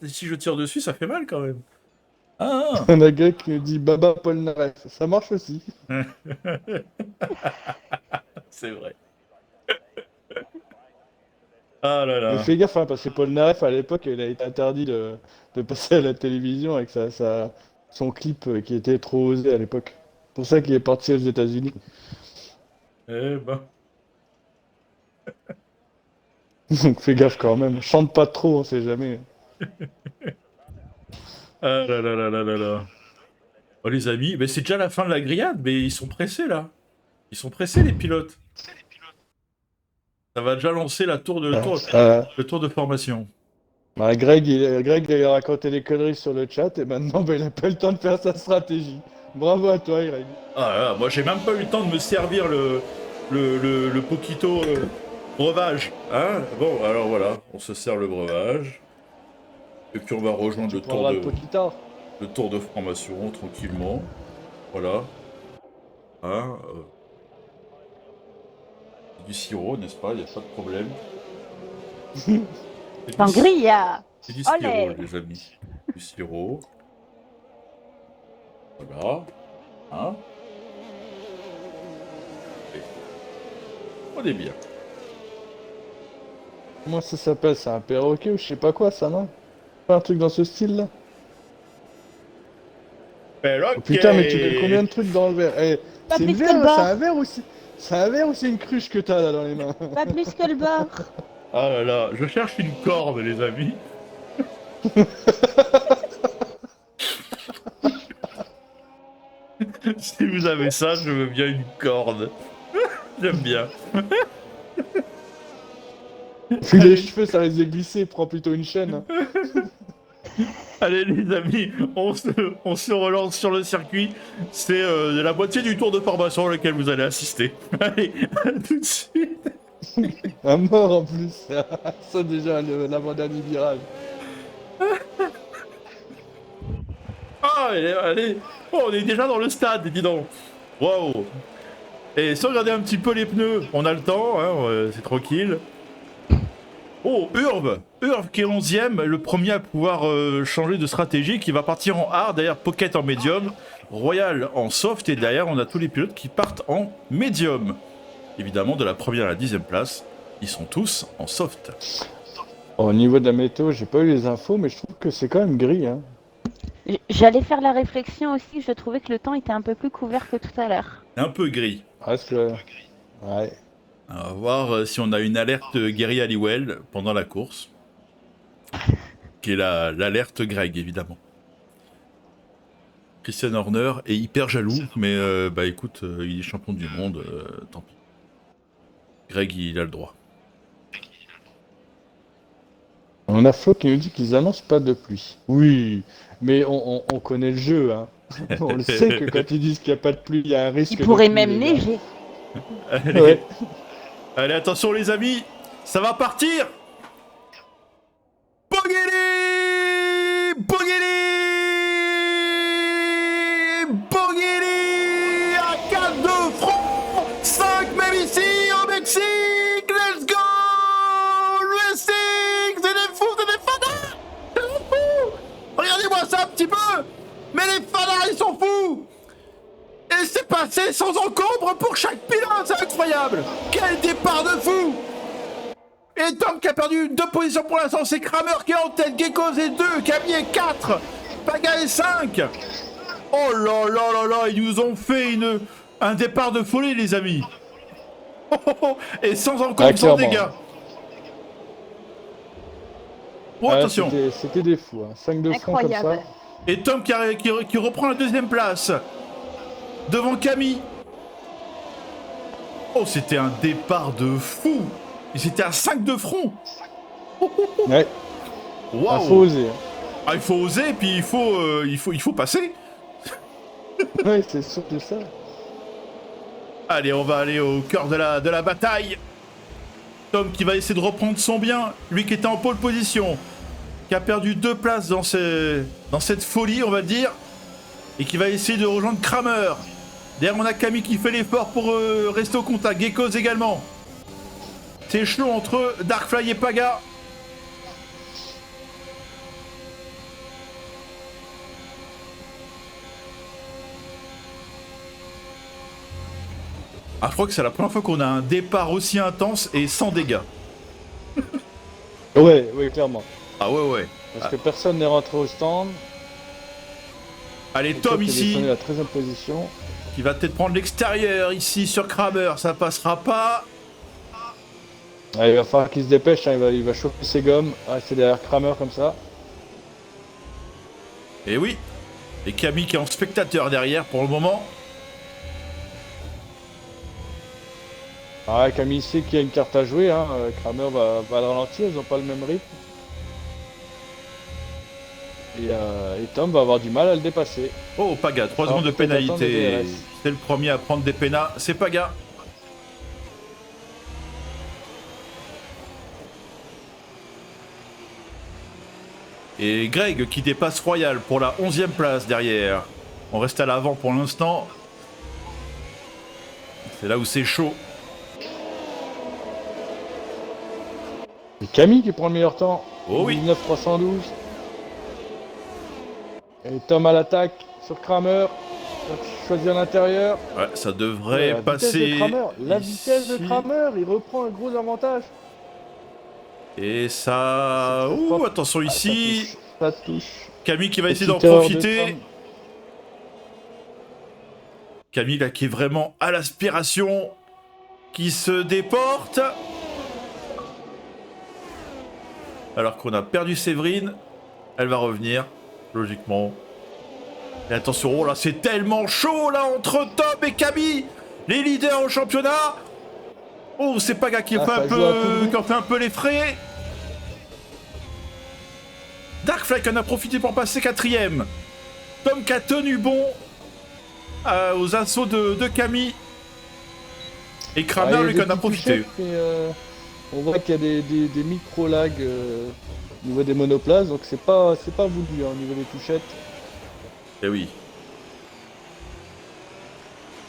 Si je tire dessus, ça fait mal quand même. On a un gars qui me dit Baba Polnareff. Ça marche aussi. C'est vrai. Ah là Mais là. fais gaffe, hein, parce que Polnareff, à l'époque, il a été interdit de passer à la télévision avec son clip qui était trop osé à l'époque. C'est pour ça qu'il est parti aux États-Unis. Eh ben. Donc fais gaffe quand même. Chante pas trop, on sait jamais. Ah là là là là là là. Oh les amis, mais c'est déjà la fin de la grillade, mais ils sont pressés là. Ils sont pressés les pilotes. Ça va déjà lancer le tour de formation. Bah, Greg, il a raconté des conneries sur le chat et maintenant, bah, il a pas le temps de faire sa stratégie. Bravo à toi, Greg. Ah là là, moi j'ai même pas eu le temps de me servir le Poquito breuvage. Hein bon, alors voilà, on se sert le breuvage. Et puis on va rejoindre Tu prendras le Poquita. le tour de formation tranquillement. Voilà. Hein du sirop, n'est-ce pas? Il n'y a pas de problème. Sangria. C'est du sirop, Olé. les amis. Du sirop. Voilà. Hein et on est bien. Comment ça s'appelle? C'est un perroquet ou je sais pas quoi, ça, non? Pas un truc dans ce style-là? Perroquet. Oh, putain, mais tu mets combien de trucs dans le verre? Eh, Pas c'est une plus que verre, le c'est bord. un verre aussi. C'est un verre ou c'est une cruche que t'as là dans les mains? Pas plus que le bord. Ah là là, je cherche une corde, les amis. Si vous avez ça, je veux bien une corde. J'aime bien. Puis les cheveux, ça risque de glisser, prends plutôt une chaîne. Hein. Allez les amis, on se relance sur le circuit. C'est la moitié du tour de formation auquel vous allez assister. Allez, à tout de suite. Un mort en plus. Ça déjà, l'avant-dernier virage. Ah, allez. Oh, on est déjà dans le stade, dis donc. Waouh. Et sans regarder un petit peu les pneus, on a le temps, hein, c'est tranquille. Oh, Urb qui est 11ème, le premier à pouvoir changer de stratégie, qui va partir en hard, derrière Pocket en médium, Royal en soft, et derrière on a tous les pilotes qui partent en médium. Évidemment, de la première à la 10e place, ils sont tous en soft. Au niveau de la météo, j'ai pas eu les infos, mais je trouve que c'est quand même gris. Hein. J'allais faire la réflexion aussi, je trouvais que le temps était un peu plus couvert que tout à l'heure. Un peu gris. Parce que... Ouais. On va voir si on a une alerte Gary Halliwell pendant la course. Qui est l'alerte Greg, évidemment. Christian Horner est hyper jaloux, mais bah écoute, il est champion du monde, tant pis. Greg, il a le droit. On a Flo qui nous dit qu'ils annoncent pas de pluie. Oui, mais on connaît le jeu. Hein. On le sait que quand ils disent qu'il n'y a pas de pluie, il y a un risque. Il pourrait de pluie, même les gars. neiger. Allez, Ouais. allez, attention les amis, ça va partir. Bogueli à 4 de front, 5 même ici au Mexique, let's go. Racing, c'est des fous, c'est des fadas. C'est des fous. Regardez-moi ça un petit peu. Mais les fadas, ils sont fous. Et c'est passé sans encombre pour chaque pilote, c'est incroyable. Quel départ de fou. Et Tom qui a perdu 2 positions pour l'instant, c'est Kramer qui est en tête, Geckos est 2, Camille est 4, Paga est 5. Oh là là là là, ils nous ont fait un départ de folie les amis. Oh, oh, oh. Et sans encombre, sans clairement. dégâts. Oh, Ouais, attention. C'était des fous. Hein. 5 de front comme Incroyable. ça. Et Tom qui reprend la 2e place. Devant Camille. Oh, c'était un départ de fou. Et c'était à 5 de front. Ouais, Waouh. faut oser. Hein. Ah, il faut oser, puis il faut passer. Ouais, c'est surtout ça. Allez, on va aller au cœur de la bataille. Tom qui va essayer de reprendre son bien, lui qui était en pole position. qui a perdu 2 places dans cette folie, on va dire, et qui va essayer de rejoindre Kramer. Derrière, on a Camille qui fait l'effort pour rester au contact. Geckos également. C'est chaud entre Darkfly et Paga. Ah, je crois que c'est la première fois qu'on a un départ aussi intense et sans dégâts. Ouais, clairement. Ah ouais. Parce que personne n'est rentré au stand. Allez, Et Tom ici, la 13e position. qui va peut-être prendre l'extérieur ici sur Kramer. Ça passera pas. Ah, il va falloir qu'il se dépêche, hein, il va chauffer ses gommes, rester derrière Kramer comme ça. Et oui. Et Camille qui est en spectateur derrière pour le moment. Ah, Camille sait qu'il y a une carte à jouer, hein. Kramer va le ralentir, ils n'ont pas le même rythme. Et Tom va avoir du mal à le dépasser. Oh, Paga, 3 secondes de peut-être attendre le pénalité. DRS. C'est le premier à prendre des pénats, c'est Paga. Et Greg qui dépasse Royal pour la 11e place derrière. On reste à l'avant pour l'instant. C'est là où c'est chaud. Et Camille qui prend le meilleur temps. Oh oui. 19,312. Et Tom à l'attaque sur Kramer. Il va choisir l'intérieur. Ouais, ça devrait La passer. vitesse de Kramer, la ici. vitesse de Kramer, il reprend un gros avantage. Et ça. C'est très Ouh, propre. attention Ah, ici. ça touche. Camille qui va essayer d'en Petite erreur de profiter. Tom. Camille là qui est vraiment à l'aspiration. Qui se déporte. Alors qu'on a perdu Séverine. Elle va revenir. Logiquement. Et attention, oh là, c'est tellement chaud là entre Tom et Camille. Les leaders au championnat. Oh, c'est Paga qui, Ah, fait ça un joue à tout peu, bout. qui en fait un peu les frais. Darkfly en a profité pour passer 4ème. Tom qui a tenu bon aux assauts de Camille. Et Kramer, Ah, il y a lui, des qui en a petits profité. touchettes, mais, on voit qu'il y a des micro-lags au niveau des monoplaces, donc c'est pas voulu hein, au niveau des touchettes. Eh oui.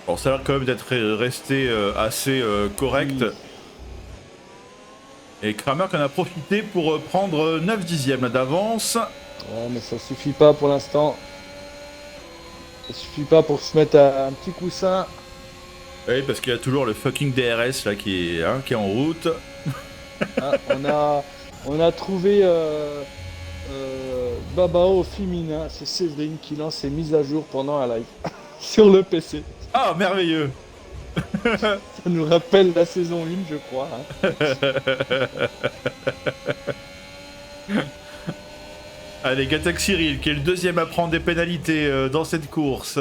Bon, ça a l'air quand même d'être resté assez correct. Oui. Et Kramer qui en a profité pour prendre 9 dixièmes là, d'avance. Ouais, mais ça suffit pas pour l'instant. Ça suffit pas pour se mettre à un petit coussin. Oui, parce qu'il y a toujours le fucking DRS là qui est en route. Ah, on a trouvé Babao au féminin. C'est Séverine qui lance ses mises à jour pendant un live sur le PC. Ah, merveilleux. Ça nous rappelle la saison 1, je crois. Hein. Allez, Gatak Cyril qui est le deuxième à prendre des pénalités dans cette course.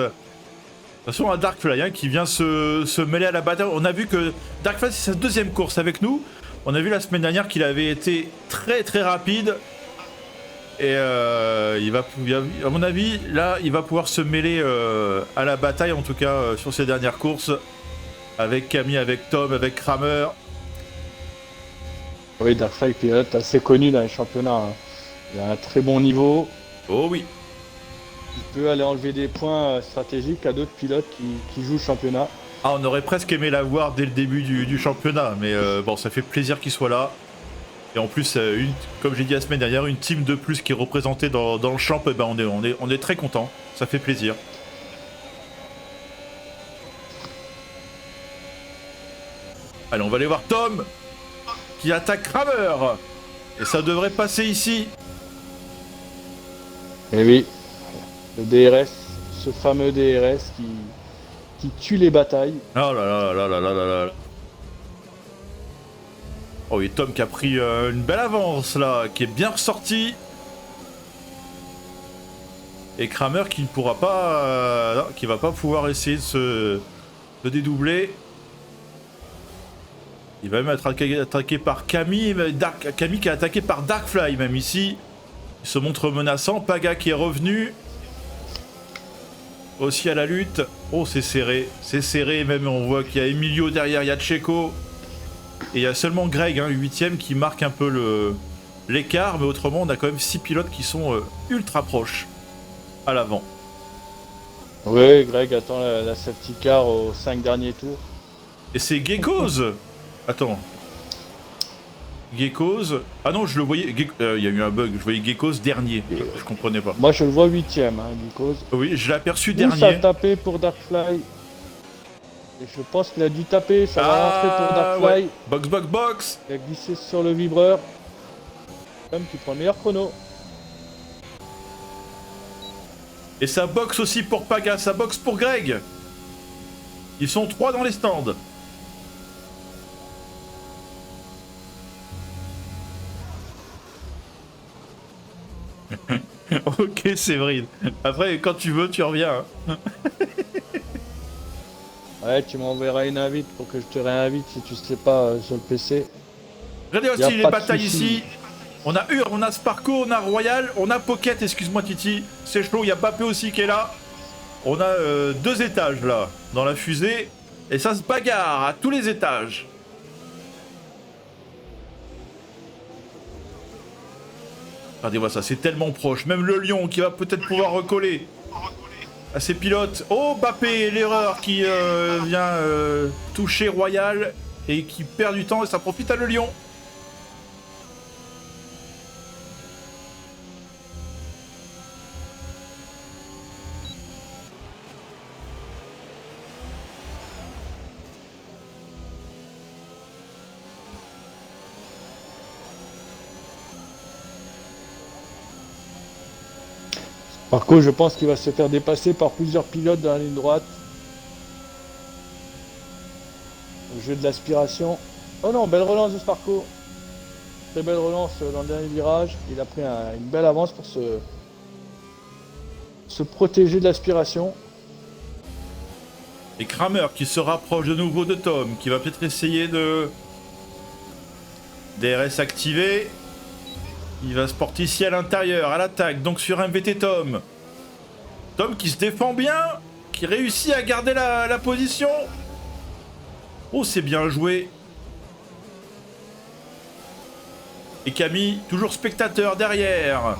Attention à Darkfly hein, qui vient se mêler à la bataille. On a vu que Darkfly c'est sa deuxième course avec nous. On a vu la semaine dernière qu'il avait été très très rapide. Et il va, à mon avis, là, il va pouvoir se mêler à la bataille, en tout cas sur ses dernières courses. Avec Camille, avec Tom, avec Kramer. Oui, Darkfly pilote assez connu dans les championnats. Hein. Il a un très bon niveau. Oh oui. Il peut aller enlever des points stratégiques à d'autres pilotes qui jouent le championnat. Ah, on aurait presque aimé la voir dès le début du championnat, mais bon, ça fait plaisir qu'il soit là. Et en plus, comme j'ai dit la semaine dernière, une team de plus qui est représentée dans le champ, eh ben on est très content. Ça fait plaisir. Allez, on va aller voir Tom qui attaque Kramer. Et ça devrait passer ici. Et oui, le DRS, ce fameux DRS qui tue les batailles. Oh là là là là là là là. Oh, et Tom qui a pris une belle avance là, qui est bien ressorti. Et Kramer qui ne pourra pas, non, qui va pas pouvoir essayer de dédoubler. Il va même être attaqué par Camille, Camille qui est attaqué par Darkfly même ici. Il se montre menaçant. Paga qui est revenu. Aussi à la lutte. Oh, c'est serré, même on voit qu'il y a Emilio derrière, il y a Checo. Et il y a seulement Greg, hein, 8ème, qui marque un peu l'écart, mais autrement, on a quand même 6 pilotes qui sont ultra proches à l'avant. Oui, Greg attend la safety car aux 5 derniers tours. Et c'est Geckos. Attends. Geckos. Ah non, je le voyais. Il y a eu un bug. Je voyais Geckos dernier. Je comprenais pas. Moi, je le vois 8ème, hein, Geckos. Oui, je l'ai aperçu Ça a dernier. tapé pour Darkfly. Et je pense qu'il a dû taper, ça va rentrer pour Darkfly. Ouais. Box, box, box. Il a glissé sur le vibreur. Tom qui prend le meilleur chrono. Et ça boxe aussi pour Paga, ça boxe pour Greg. Ils sont 3 dans les stands. Ok, Séverine. Après, quand tu veux, tu reviens. Hein. Ouais, tu m'enverras une invite pour que je te réinvite si tu sais pas sur le PC. Regardez Y a aussi les pas de batailles souci. ici. On a Ur, on a Sparko, on a Royal, on a Pocket, excuse-moi Titi. C'est chaud, il y a Bappé aussi qui est là. On a 2 étages là, dans la fusée. Et ça se bagarre à tous les étages. Regardez-moi ça, c'est tellement proche. Même le lion qui va peut-être pouvoir recoller à ses pilotes. Oh, Bappé, l'erreur qui vient toucher Royal et qui perd du temps et ça profite à le lion. Par contre, je pense qu'il va se faire dépasser par plusieurs pilotes dans la ligne droite. Au jeu de l'aspiration. Oh non, belle relance de Sparko. Très belle relance dans le dernier virage. Il a pris une belle avance pour se protéger de l'aspiration. Et Kramer qui se rapproche de nouveau de Tom, qui va peut-être essayer de... DRS activé. Il va se porter ici à l'intérieur, à l'attaque, donc sur MVT Tom. Tom qui se défend bien, qui réussit à garder la position. Oh, c'est bien joué. Et Camille, toujours spectateur derrière.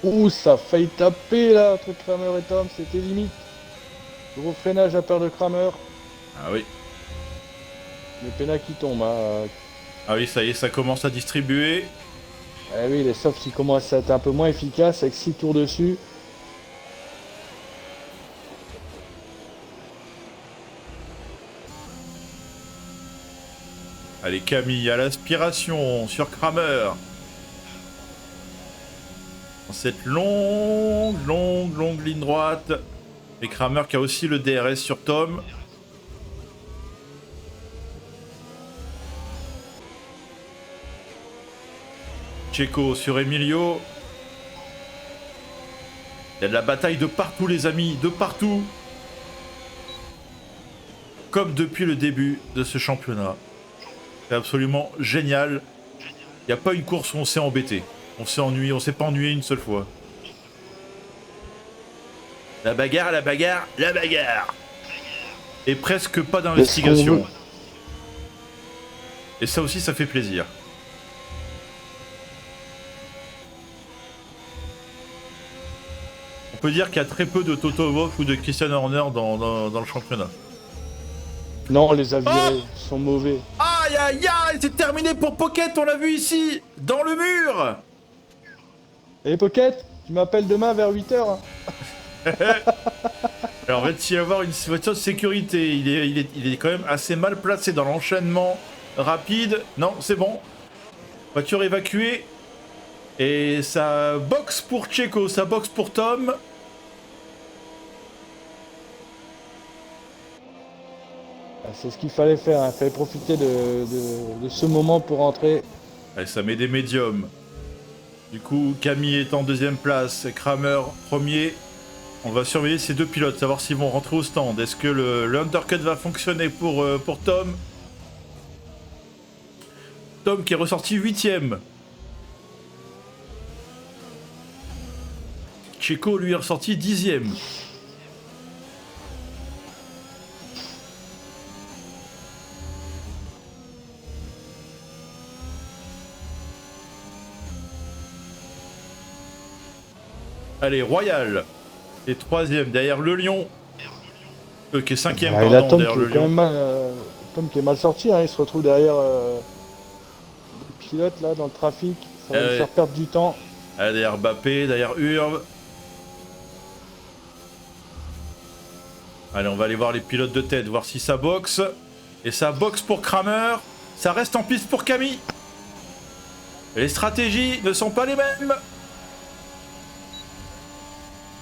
Ouh, ça a failli taper là entre Kramer et Tom, c'était limite. Gros freinage à peur de Kramer. Ah oui. Le pénal qui tombe. Hein. Ah oui, ça y est, ça commence à distribuer. Eh oui, les softs qui commencent à être un peu moins efficaces avec 6 tours dessus. Allez, Camille, à l'aspiration sur Kramer. Dans cette longue ligne droite. Et Kramer qui a aussi le DRS sur Tom. Checo sur Emilio. Il y a de la bataille de partout, les amis, de partout. Comme depuis le début de ce championnat. C'est absolument génial. Il n'y a pas une course où on s'est embêté. On s'est ennuyé, on s'est pas ennuyé une seule fois. La bagarre, la bagarre, la bagarre. Et presque pas d'investigation. Et ça aussi, ça fait plaisir. On peut dire qu'il y a très peu de Toto Wolff ou de Christian Horner dans le championnat. Non, les avirés sont mauvais. Aïe aïe aïe, c'est terminé pour Pocket, on l'a vu ici, dans le mur. Et Pocket, tu m'appelles demain vers 8h. Alors en fait, il va y avoir une voiture de sécurité, il est quand même assez mal placé dans l'enchaînement rapide. Non, c'est bon. Voiture évacuée. Et ça boxe pour Checo, ça boxe pour Tom. C'est ce qu'il fallait faire, il fallait profiter de ce moment pour rentrer. Allez, ça met des médiums. Du coup, Camille est en deuxième place, Kramer premier. On va surveiller ces deux pilotes, savoir s'ils vont rentrer au stand. Est-ce que le undercut va fonctionner pour Tom? Tom qui est ressorti 8ème. Checo, lui, est ressorti 10ème. Allez, Royal est 3ème derrière le Lion. Qui est 5ème, Ah, il a pardon, Tom derrière qui le est quand Lion. même mal, Tom qui est mal sorti, hein. Il se retrouve derrière le pilote là dans le trafic. Ça va lui faire perdre du temps. Allez, derrière Mbappé, derrière Urb. Allez, on va aller voir les pilotes de tête, voir si ça boxe. Et ça boxe pour Kramer. Ça reste en piste pour Camille. Et les stratégies ne sont pas les mêmes.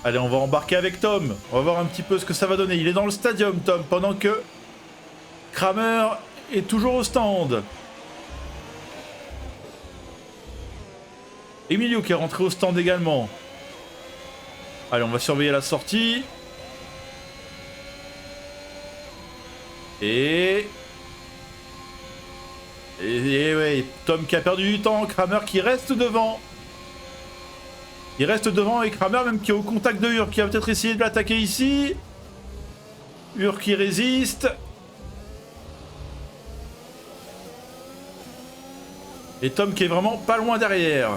Allez, on va embarquer avec Tom. On va voir un petit peu ce que ça va donner. Il est dans le stadium, Tom, pendant que Kramer est toujours au stand. Emilio qui est rentré au stand également. Allez, on va surveiller la sortie. Et ouais, Tom qui a perdu du temps. Kramer qui reste devant. Il reste devant et Kramer même qui est au contact de Urk qui va peut-être essayer de l'attaquer ici. Urk qui résiste. Et Tom qui est vraiment pas loin derrière.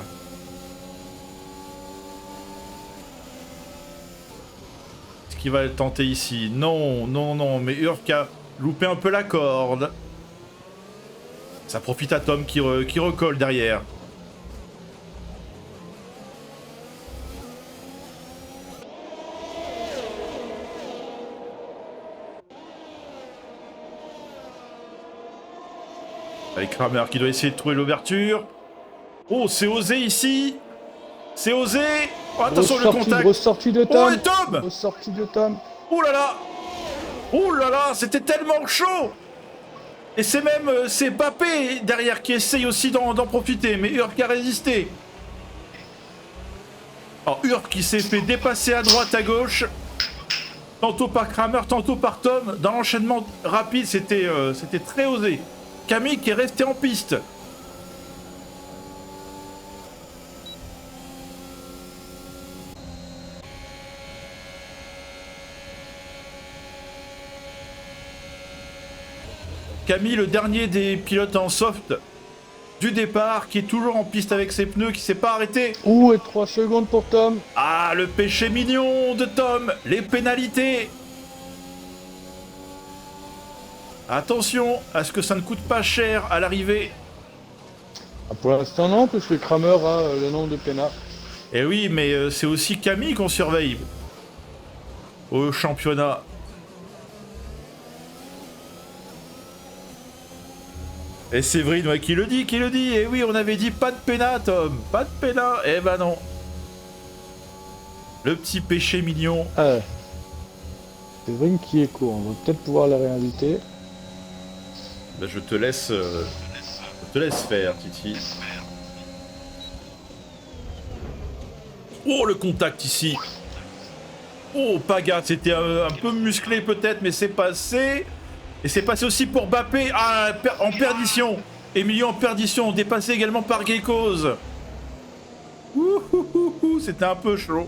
Est-ce qu'il va tenter ici? Non, non, non, mais Urk a loupé un peu la corde. Ça profite à Tom qui recolle derrière. Avec Kramer qui doit essayer de trouver l'ouverture. Oh, c'est osé ici. C'est osé. Oh, attention le contact. Grosse sortie de Tom. Oh, et Tom. Grosse sortie de Tom. Oh là là. Oh là là, c'était tellement chaud. Et c'est même c'est Mbappé derrière qui essaye aussi d'en profiter. Mais Urk a résisté. Alors Urk qui s'est fait dépasser à droite, à gauche. Tantôt par Kramer, tantôt par Tom. Dans l'enchaînement rapide, c'était très osé. Camille qui est resté en piste. Camille, le dernier des pilotes en soft du départ, qui est toujours en piste avec ses pneus, qui s'est pas arrêté. Ouh, et 3 secondes pour Tom. Ah, le péché mignon de Tom. Les pénalités. Attention à ce que ça ne coûte pas cher à l'arrivée. Ah, pour l'instant non, parce que Kramer a le nombre de pénats. Eh oui, mais c'est aussi Camille qu'on surveille au championnat. Et Séverine, ouais, qui le dit. Eh oui, on avait dit pas de pénat, Tom. Pas de pénat. Eh ben non. Le petit péché mignon. Ah. C'est Vring qui est court, on va peut-être pouvoir la réinviter. Ben, je te laisse faire, Titi. Oh, le contact ici. Oh, Paga, c'était un peu musclé peut-être, mais c'est passé. Et c'est passé aussi pour Mbappé. Ah, en perdition. Emilio en perdition, dépassé également par Geckos. C'était un peu chaud.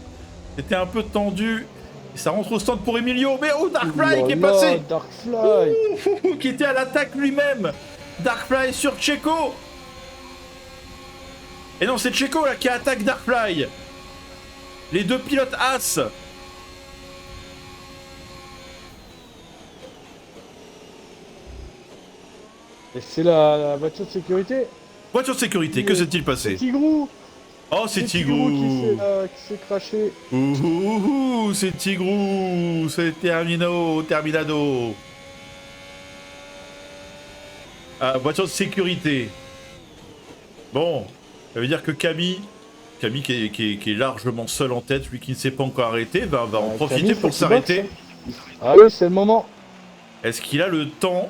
C'était un peu tendu. Et ça rentre au stand pour Emilio. Mais oh, Darkfly qui est passé. Darkfly. Qui était à l'attaque lui-même. Darkfly sur Checo. Et non, c'est Checo là qui attaque Darkfly. Les deux pilotes As. Et c'est la voiture de sécurité. Voiture de sécurité, que s'est-il passé? Tigrou. Oh, c'est Tigrou qui s'est craché. C'est Tigrou. C'est Terminado. Ah, voiture de sécurité. Bon, ça veut dire que Camille qui est largement seul en tête, lui qui ne s'est pas encore arrêté, va en profiter Camille, pour faut qu'il s'arrêter. boxe, hein. Ah oui, c'est le moment. Est-ce qu'il a le temps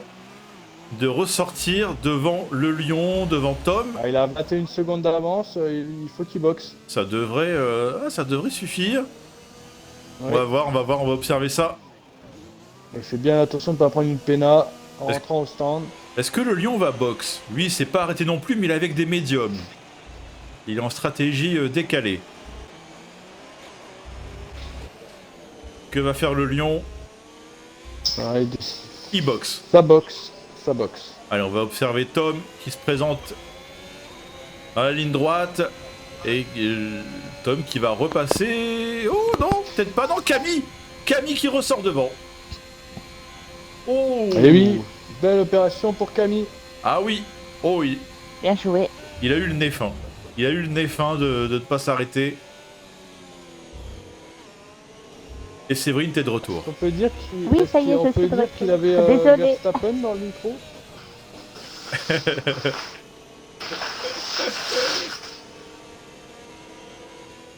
de ressortir devant le Lion, devant Tom? Ah, il a 21 secondes d'avance, il faut qu'il boxe. Ça devrait suffire. Ouais. On va voir, on va observer ça. Et fais bien attention de ne pas prendre une péna en Est-ce- rentrant au stand. Est-ce que le lion va box? Lui, il s'est pas arrêté non plus, mais il est avec des médiums. Il est en stratégie décalée. Que va faire le lion? Il boxe. Ça boxe. Ça boxe. Allez, on va observer Tom qui se présente à la ligne droite. Et Tom qui va repasser... Oh non, peut-être pas, non, Camille. Camille qui ressort devant. Oh. Et oui, belle opération pour Camille. Ah oui. Oh oui. Bien joué. Il a eu le nez fin. Il a eu le nez fin de ne pas s'arrêter. Et Séverine, t'es de retour. On peut dire qu'il Oui, ça y est, on je peut suis de dire retour. qu'il avait Désolée. Verstappen dans le micro.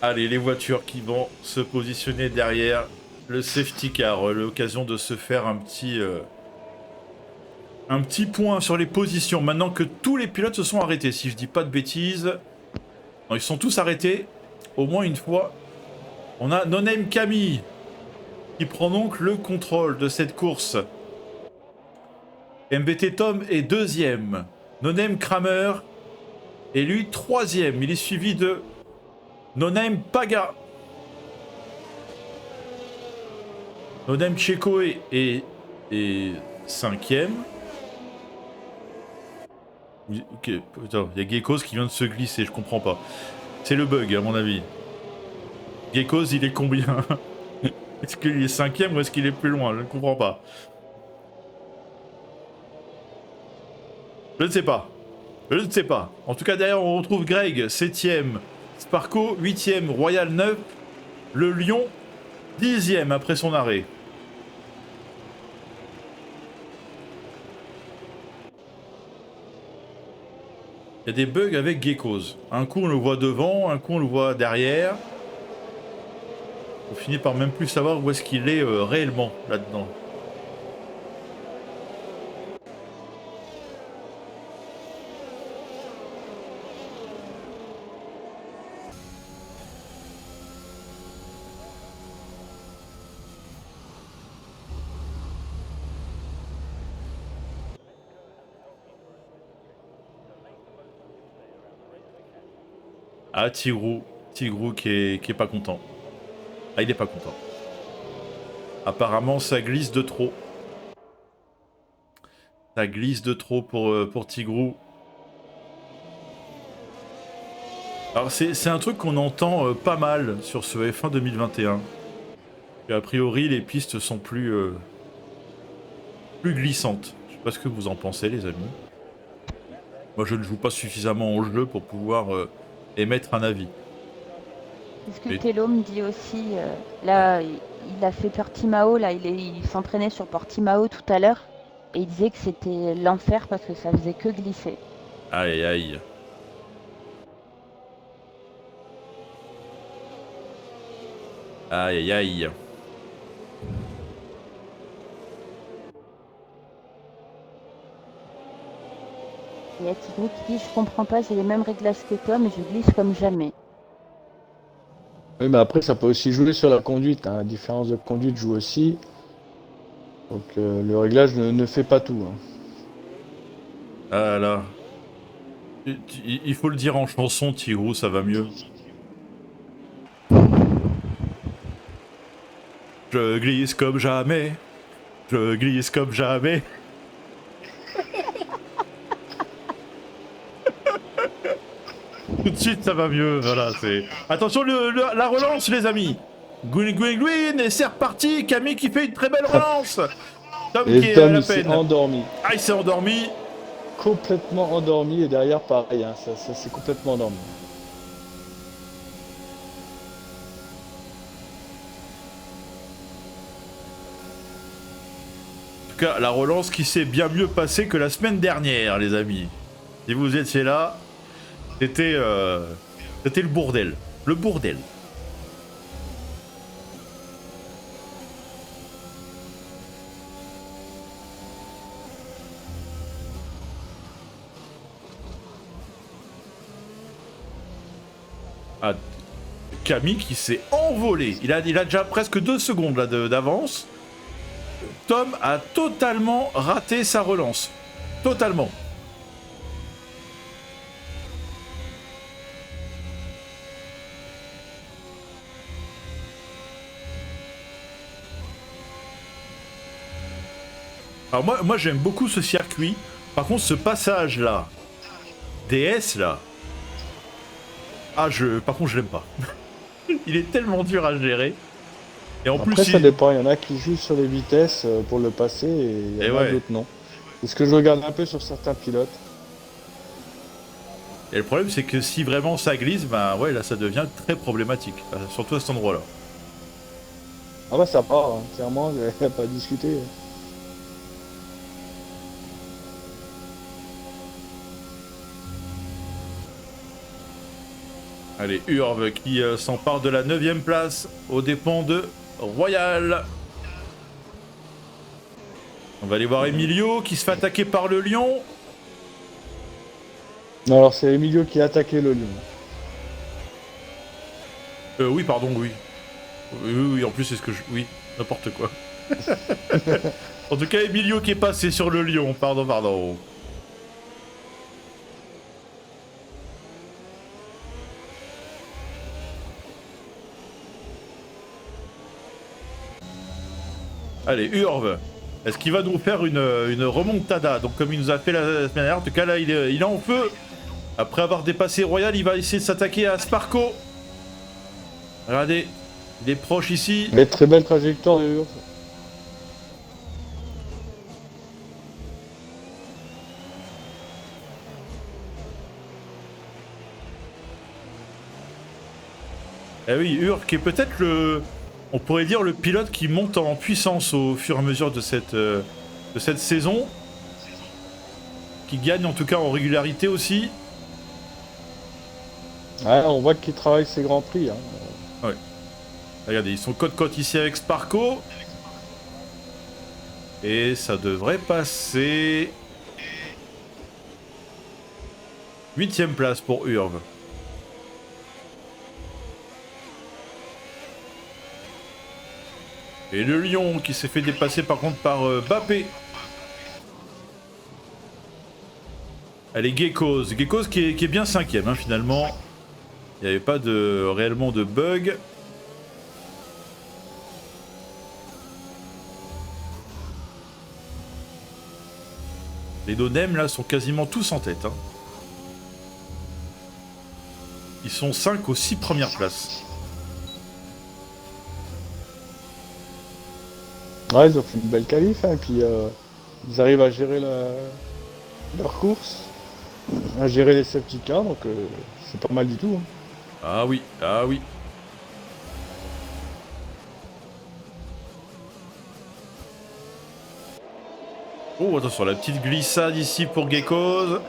Allez, les voitures qui vont se positionner derrière le safety car. L'occasion de se faire un petit point sur les positions. Maintenant que tous les pilotes se sont arrêtés, si je dis pas de bêtises. Non, ils sont tous arrêtés. Au moins une fois. On a No Name Camille qui prend donc le contrôle de cette course. MBT Tom est deuxième. No Name Kramer est lui troisième. Il est suivi de No Name Paga. No Name Checo est cinquième. Ok, attends, il y a Geckos qui vient de se glisser, je comprends pas. C'est le bug à mon avis. Geckos, il est combien? Est-ce qu'il est cinquième ou est-ce qu'il est plus loin? Je ne comprends pas. Je ne sais pas. Je ne sais pas. En tout cas, derrière, on retrouve Greg, 7ème. Sparko, 8ème. Royal, 9. Le Lion, 10ème après son arrêt. Il y a des bugs avec Geckos. Un coup, on le voit devant, un coup, on le voit derrière. On finit par même plus savoir où est-ce qu'il est réellement là-dedans. Ah, Tigrou qui est pas content. Ah, il est pas content. Apparemment, ça glisse de trop. Ça glisse de trop pour Tigrou. Alors, c'est un truc qu'on entend pas mal sur ce F1 2021. Et a priori, les pistes sont plus glissantes. Je sais pas ce que vous en pensez, les amis. Moi, je ne joue pas suffisamment au jeu pour pouvoir émettre un avis. C'est ce que Et- Tello me dit aussi. Là, il a fait Portimao, là, il s'entraînait sur Portimao tout à l'heure. Et il disait que c'était l'enfer parce que ça faisait que glisser. Aïe, aïe. Aïe, aïe, aïe. Il y a Tigrou qui dit: je comprends pas, j'ai les mêmes réglages que toi, mais je glisse comme jamais. Oui, mais après, ça peut aussi jouer sur la conduite. Hein. La différence de conduite joue aussi. Donc, le réglage ne fait pas tout. Hein. Ah là. Il faut le dire en chanson, Tigrou, ça va mieux. Je glisse comme jamais. Je glisse comme jamais. Tout de suite, ça va mieux. Voilà, c'est. Attention, la relance, les amis. Gwyn, et c'est reparti. Camille qui fait une très belle relance. Tom qui Et est à Tom, la il s'est peine. endormi. Ah, il s'est endormi. Complètement endormi. Et derrière, pareil. Hein, ça s'est complètement endormi. En tout cas, la relance qui s'est bien mieux passée que la semaine dernière, les amis. Si vous étiez là, c'était le bordel. Le bordel. Ah, Camille qui s'est envolé. Il a déjà presque 2 secondes là d'avance. Tom a totalement raté sa relance. Totalement. Alors moi j'aime beaucoup ce circuit. Par contre ce passage là, DS là, par contre je l'aime pas. Il est tellement dur à gérer. Et en Après, plus ça dépend. Il y en a qui jouent sur les vitesses pour le passer et il y en a ouais. d'autres non. C'est ce que je regarde un peu sur certains pilotes. Et le problème c'est que si vraiment ça glisse, bah ouais là ça devient très problématique. Surtout à cet endroit là. Ah bah ça part, hein. Clairement, il n'y a pas à discuter. Allez, Urve qui s'empare de la 9ème place aux dépens de Royal. On va aller voir Emilio qui se fait attaquer par le lion. Non, alors c'est Emilio qui a attaqué le lion. Oui, pardon, oui. Oui, en plus c'est ce que je... Oui, n'importe quoi. En tout cas, Emilio qui est passé sur le lion, pardon. Allez, Urve. Est-ce qu'il va nous faire une remontada? Donc comme il nous a fait la semaine dernière, en tout cas là il est en feu. Après avoir dépassé Royal, il va essayer de s'attaquer à Sparko. Regardez, il est proche ici. Mais très belle trajectoire de Urve. Eh oui, Urve qui est peut-être on pourrait dire le pilote qui monte en puissance au fur et à mesure de cette saison. Qui gagne en tout cas en régularité aussi. Ouais, on voit qu'il travaille ses grands prix. Hein. Ouais. Regardez, ils sont côte-côte ici avec Sparko. Et ça devrait passer. 8ème place pour Urve. Et le lion qui s'est fait dépasser par contre par Bappé. Allez, Geckos. Geckos qui est bien 5ème hein, finalement. Il n'y avait pas réellement de bug. Les Donem là sont quasiment tous en tête. Hein. Ils sont 5 aux 6 premières places. Ouais, ils ont fait une belle qualif, hein, et puis ils arrivent à gérer leur course, à gérer les safety cars, donc c'est pas mal du tout. Hein. Ah oui, ah oui. Oh, attention, la petite glissade ici pour Geckos.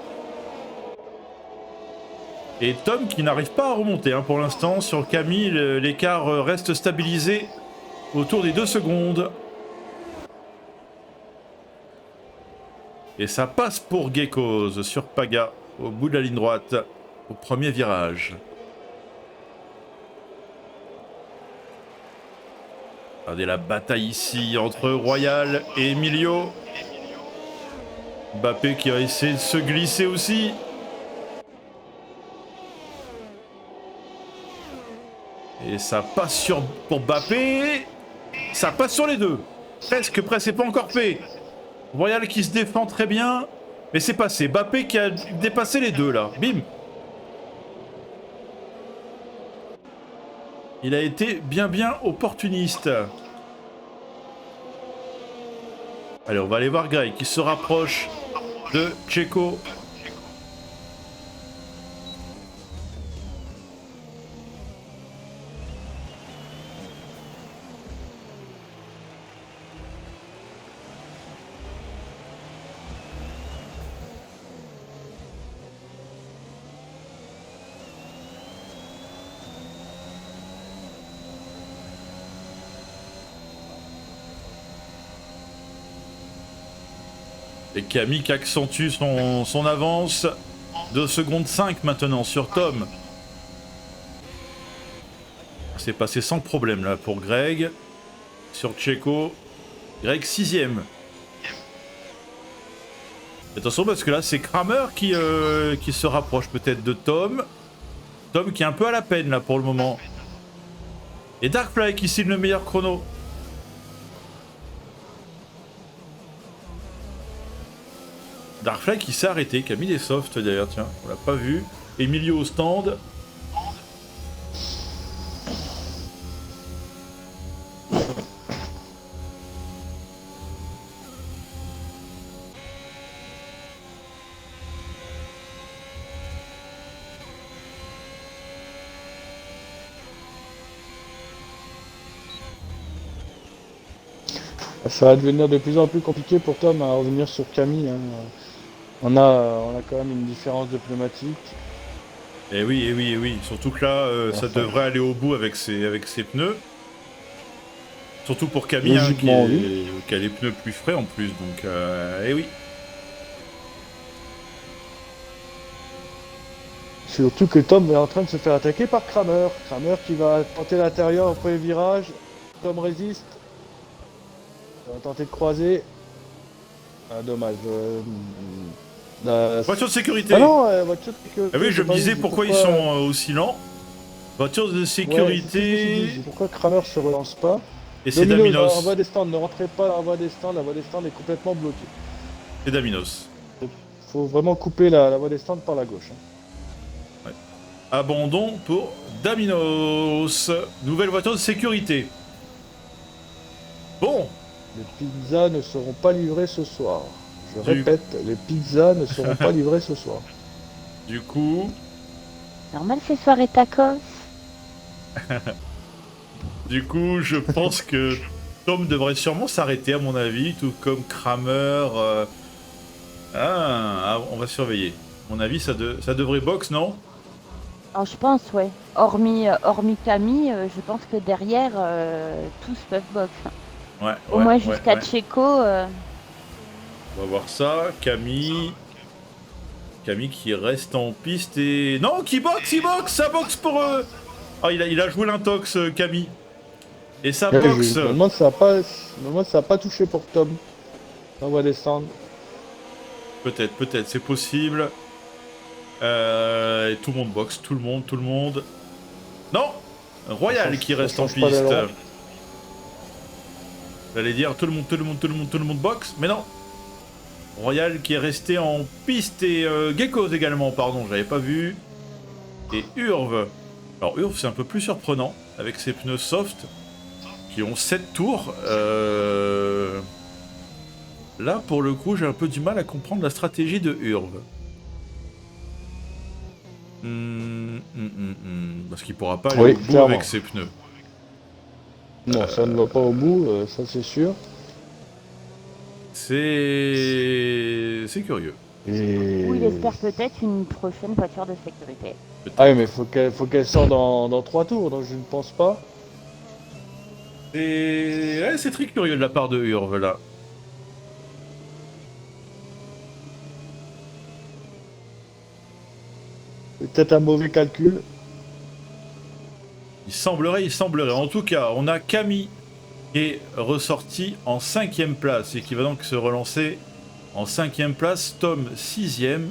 Et Tom qui n'arrive pas à remonter hein, pour l'instant. Sur Camille, l'écart reste stabilisé autour des 2 secondes. Et ça passe pour Geckos sur Paga, au bout de la ligne droite, au premier virage. Regardez la bataille ici entre Royal et Emilio. Bappé qui a essayé de se glisser aussi. Et ça passe pour Bappé. Ça passe sur les deux. Presque, c'est pas encore fait. Royal qui se défend très bien. Mais c'est passé. Bappé qui a dépassé les deux là. Bim. Il a été bien opportuniste. Allez, on va aller voir Greg qui se rapproche de Checo. Et Camille qui accentue son avance. 2 secondes 5 maintenant sur Tom. C'est passé sans problème là pour Greg. Sur Checo. Greg 6ème. Attention parce que là c'est Kramer qui se rapproche peut-être de Tom. Tom qui est un peu à la peine là pour le moment. Et Darkfly qui signe le meilleur chrono. Darkfly qui s'est arrêté, qui a mis des softs d'ailleurs, tiens, on l'a pas vu. Emilio au stand. Ça va devenir de plus en plus compliqué pour Tom à revenir sur Camille. Hein. On a quand même une différence de pneumatique. Et oui, et oui, et oui. Surtout que là, ça Enfin. devrait aller au bout avec ses pneus. Surtout pour Camille, hein, Logiquement, oui. qui a les pneus plus frais en plus. Donc, et oui. Surtout que Tom est en train de se faire attaquer par Kramer. Kramer qui va tenter l'intérieur au premier virage. Tom résiste. Il va tenter de croiser. Ah, dommage. Voiture de sécurité. Ah non, voiture de sécurité. Ah oui, je j'ai me pas disais vu, pourquoi ils sont aussi lents. Voiture de Ouais, sécurité. c'est pourquoi Kramer se relance pas. Et c'est Domino, Daminos. dans la voie des stands, ne rentrez pas dans la voie des stands est complètement bloquée. C'est Daminos. Faut vraiment couper la voie des stands par la gauche. Hein. Abandon pour Daminos. Nouvelle voiture de sécurité. Bon. Les pizzas ne seront pas livrées ce soir. Je Du- répète, les pizzas ne seront pas livrées ce soir. Du coup, Normal, c'est soirée tacos. je pense que Tom devrait sûrement s'arrêter à mon avis, tout comme Kramer. On va surveiller. À mon avis, ça devrait box, non? Alors, je pense, ouais. Hormis Camille, je pense que derrière, tous peuvent box. Ouais. Au moins jusqu'à Checo. On va voir ça. Camille qui reste en piste et... Non, qui boxe, ça boxe pour eux. Ah, il a joué l'intox, Camille. Et ça boxe. Je me demande si ça a pas touché pour Tom. On va descendre. Peut-être, c'est possible. Et tout le monde boxe, tout le monde. Non, Royal qui reste en change pas piste. d'allure. J'allais dire tout le monde boxe, mais non. Royal qui est resté en piste et Geckos également, pardon, j'avais pas vu. Et Urve. Alors Urve c'est un peu plus surprenant avec ses pneus soft qui ont 7 tours. Là pour le coup j'ai un peu du mal à comprendre la stratégie de Urve. Parce qu'il pourra pas aller Oui, au bout clairement. avec ses pneus. Non, ça ne va pas au bout, ça c'est sûr. C'est curieux. Et... Ou il espère peut-être une prochaine voiture de sécurité. Ah oui, mais faut qu'elle sorte dans 3 tours, donc je ne pense pas. C'est très curieux de la part de Urve là. C'est peut-être un mauvais calcul. Il semblerait. En tout cas, on a Camille qui est ressorti en 5ème place et qui va donc se relancer en 5ème place. Tom 6ème,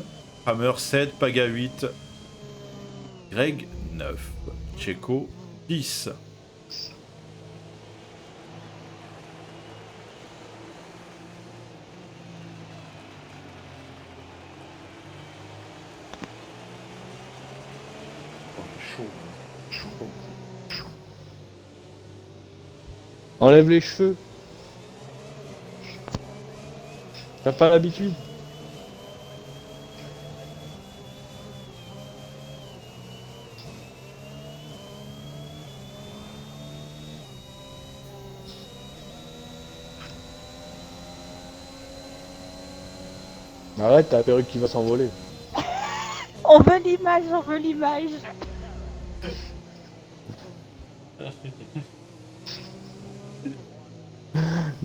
Hammer 7, Paga 8, Greg 9, Checo 10. Enlève les cheveux. T'as pas l'habitude. Arrête, t'as la perruque qui va s'envoler. On veut l'image.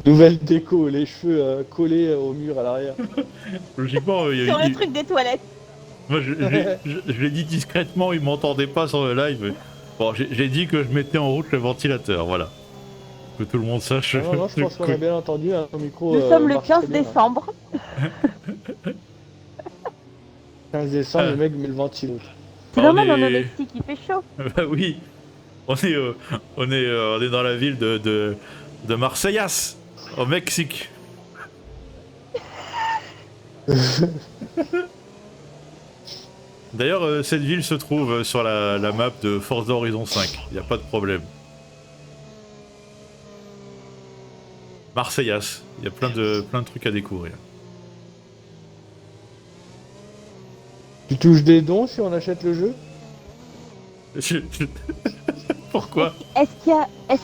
Nouvelle déco, les cheveux collés au mur à l'arrière. Logiquement, Sur le truc des toilettes. moi je l'ai dit discrètement, il m'entendait pas sur le live. Bon, j'ai dit que je mettais en route le ventilateur, voilà. Que tout le monde sache. Non, je pense qu'on a bien entendu un micro. Nous sommes le marche 15 très bien, hein. décembre. 15 décembre, le mec met le ventilo. C'est On normal, est- on est au Mexique, il fait chaud. Bah oui, on est dans la ville de Marseillas, au Mexique. D'ailleurs, cette ville se trouve sur la map de Forza Horizon 5, il n'y a pas de problème. Marseillas, il y a plein de trucs à découvrir. Tu touches des dons si on achète le jeu? Pourquoi? Est-ce qu'il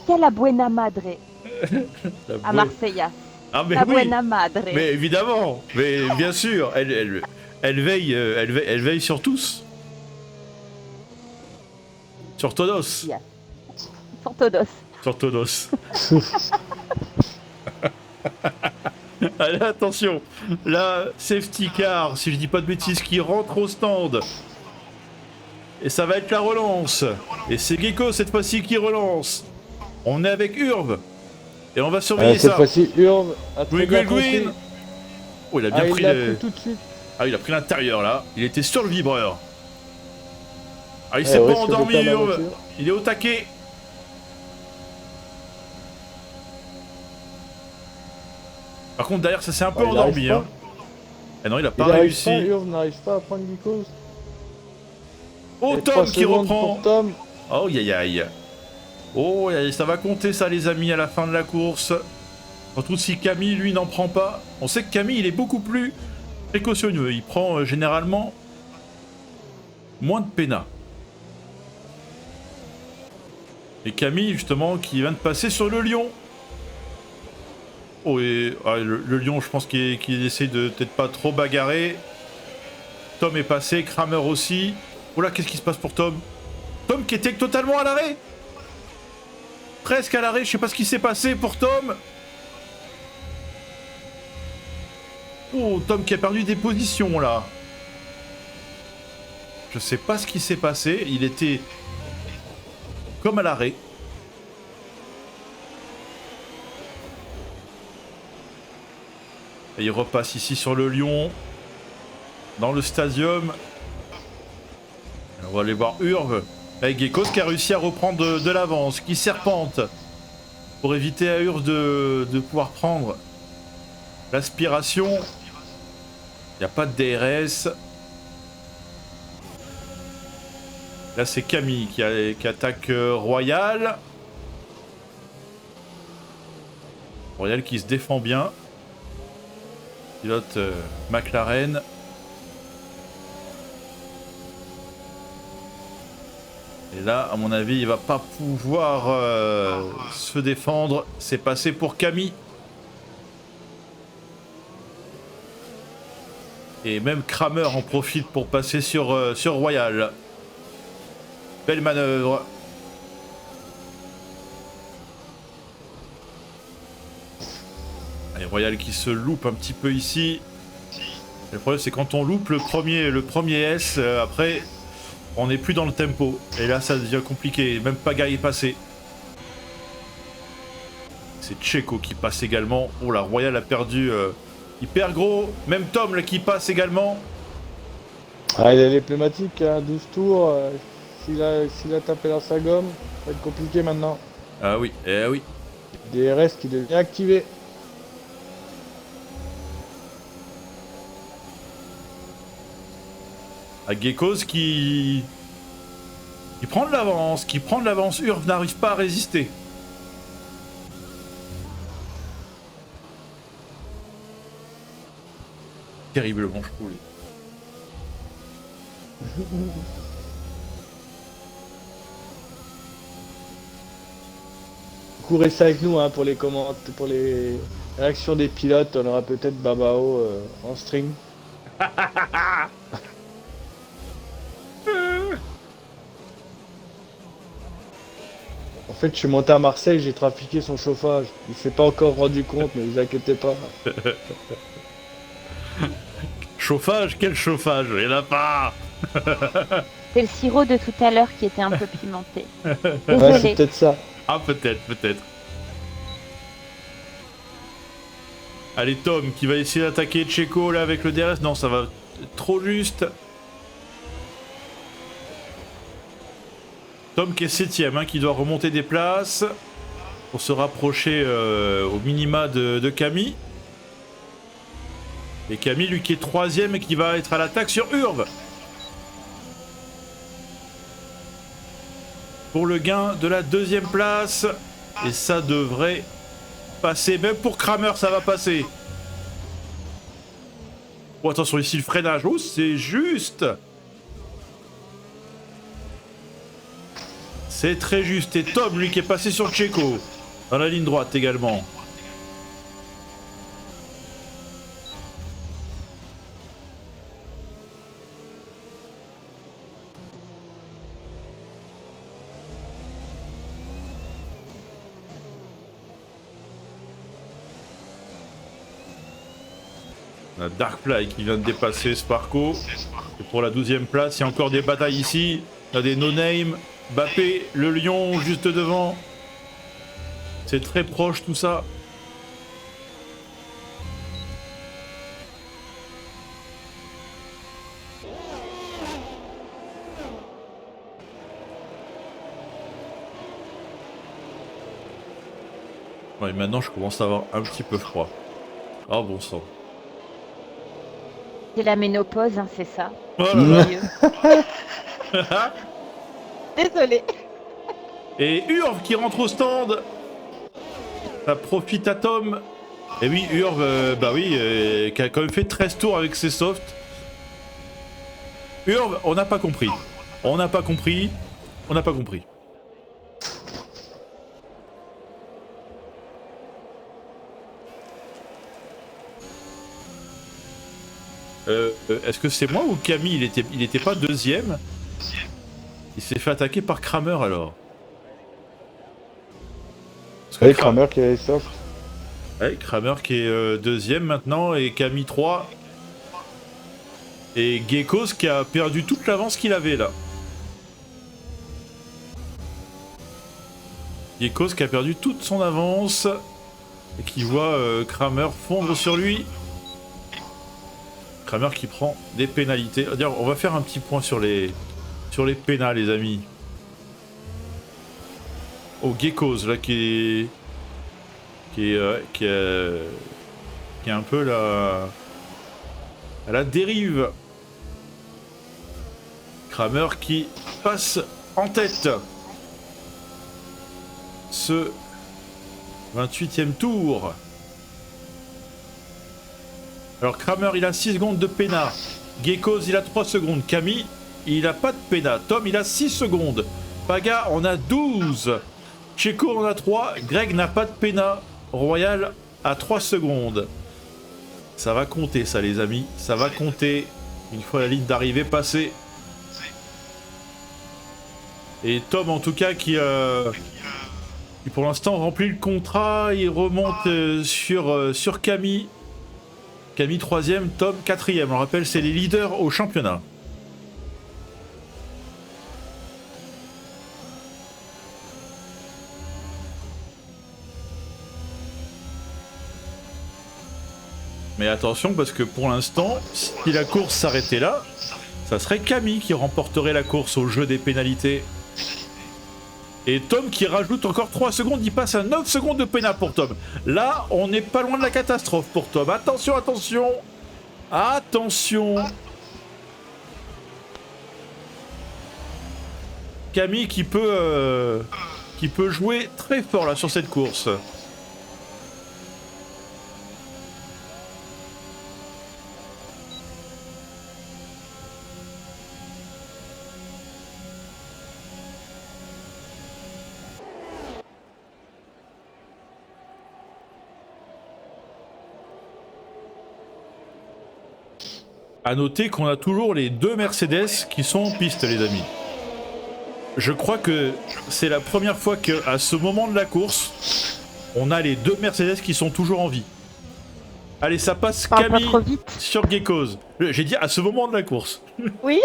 y a la Buena Madre La à boîte- Marsella? Ah mais La oui, Buena Madre. mais évidemment, mais bien sûr, elle veille sur tous. Sur Todos. Yeah. Sur todos. Sur Todos. Allez, attention. Là, safety car, si je dis pas de bêtises, qui rentre au stand. Et ça va être la relance. Et c'est Gecko cette fois-ci qui relance. On est avec Urve. Et on va surveiller Cette ça. fois-ci, Urve a très Green, bien green, compris. green. Oh, il a bien Ah, pris il l'a le... pris tout de suite. Ah, il a pris l'intérieur là. Il était sur le vibreur. Ah, il Eh s'est ouais, pas je endormi, connais pas la Urve. voiture. Il est au taquet. Par contre, derrière, ça s'est un peu il endormi. arrive Hein. pas. Ah non, il a Il pas n'arrive réussi. pas, Urve n'arrive pas à prendre Nikos. Oh, Et Tom 3 qui secondes reprend. pour Tom. Oh, aïe aïe. Oh, ça va compter ça, les amis, à la fin de la course. Surtout si Camille, lui, n'en prend pas. On sait que Camille, il est beaucoup plus précautionneux. Il prend généralement moins de pénat. Et Camille, justement, qui vient de passer sur le lion. Oh, et le lion, je pense qu'il essaie de peut-être pas trop bagarrer. Tom est passé, Kramer aussi. Oh là, qu'est-ce qui se passe pour Tom? Tom qui était totalement à l'arrêt. Presque à l'arrêt, je sais pas ce qui s'est passé pour Tom. Oh, Tom qui a perdu des positions là. Je sais pas ce qui s'est passé, il était comme à l'arrêt. Et il repasse ici sur le lion, dans le stadium. On va aller voir Urve. Avec Gekos qui a réussi à reprendre de l'avance, qui serpente. Pour éviter à Urve de pouvoir prendre l'aspiration. Il n'y a pas de DRS. Là c'est Camille qui attaque Royal. Royal qui se défend bien. Pilote McLaren. Et là, à mon avis, il va pas pouvoir se défendre. C'est passé pour Camille. Et même Kramer en profite pour passer sur Royal. Belle manœuvre. Allez, Royal qui se loupe un petit peu ici. Le problème, c'est quand on loupe le premier S, après... On n'est plus dans le tempo. Et là, ça devient compliqué. Même Paga est passé. C'est Checo qui passe également. Oh, la Royal a perdu hyper gros. Même Tom là, qui passe également. Ah, il est pneumatique, hein, 12 tours. S'il a tapé dans sa gomme, ça va être compliqué maintenant. Ah oui, eh oui. DRS qui devient activé. À Gekos qui prend de l'avance, Urve n'arrive pas à résister. Terriblement, je trouve. Courez ça avec nous, hein, pour les pour les réactions des pilotes. On aura peut-être Babao en string. En fait, je suis monté à Marseille, j'ai trafiqué son chauffage. Il s'est pas encore rendu compte, mais vous inquiétez pas. Chauffage, quel chauffage? Il n'y en a pas. C'est le sirop de tout à l'heure qui était un peu pimenté. Ouais, c'est Désolée. peut-être ça. Ah, peut-être. Allez, Tom qui va essayer d'attaquer Checo là avec le DRS. Non, ça va trop juste. Tom qui est 7ème, hein, qui doit remonter des places pour se rapprocher au minima de Camille. Et Camille, lui, qui est 3ème et qui va être à l'attaque sur Urve. Pour le gain de la 2ème place. Et ça devrait passer. Même pour Kramer, ça va passer. Oh, attention, ici, le freinage. Oh, c'est juste. C'est très juste. Et Tom, lui, qui est passé sur Checo. Dans la ligne droite également. On a Darkfly qui vient de dépasser Sparko. Et pour la 12ème place, il y a encore des batailles ici. Il y a des no-name. Bappé, le lion juste devant. C'est très proche tout ça. Ouais, maintenant je commence à avoir un petit peu froid. Oh bon sang. C'est la ménopause, hein, c'est ça. Oh là là. Désolée. Et Urve qui rentre au stand. Ça profite à Tom. Et oui, Urve, bah oui, qui a quand même fait 13 tours avec ses softs. Urve, on n'a pas compris. On n'a pas compris. On n'a pas compris. Est-ce que c'est moi ou Camille? Il était pas 2ème? Il s'est fait attaquer par Kramer alors. Oui, Kramer qui est soft. Ouais, Kramer qui est 2ème maintenant et Camille 3. Et Geckos qui a perdu toute l'avance qu'il avait là. Geckos qui a perdu toute son avance et qui voit Kramer fondre sur lui. Kramer qui prend des pénalités. D'ailleurs, on va faire un petit point sur les pénals, les amis. Oh, Geckos là qui est un peu à la dérive. Kramer qui passe en tête ce 28e tour. Alors Kramer il a 6 secondes de pénat. Geckos il a 3 secondes. Camille il a pas de pénat. Tom il a 6 secondes. Paga on a 12. Checo on a 3. Greg n'a pas de pénat. Royal a 3 secondes. Ça va compter ça les amis. Ça va compter. Une fois la ligne d'arrivée passée. Et Tom en tout cas qui pour l'instant remplit le contrat. Il remonte sur Camille. Camille 3ème, Tom 4ème. On rappelle, c'est les leaders au championnat. Mais attention, parce que pour l'instant, si la course s'arrêtait là, ça serait Camille qui remporterait la course au jeu des pénalités. Et Tom qui rajoute encore 3 secondes, il passe à 9 secondes de pénal pour Tom. Là, on n'est pas loin de la catastrophe pour Tom. Attention, attention. Attention. Camille qui peut jouer très fort là sur cette course. A noter qu'on a toujours les 2 Mercedes qui sont en piste, les amis. Je crois que c'est la première fois qu'à ce moment de la course, on a les 2 Mercedes qui sont toujours en vie. Allez, ça passe Camille sur Geckos. J'ai dit à ce moment de la course. Oui.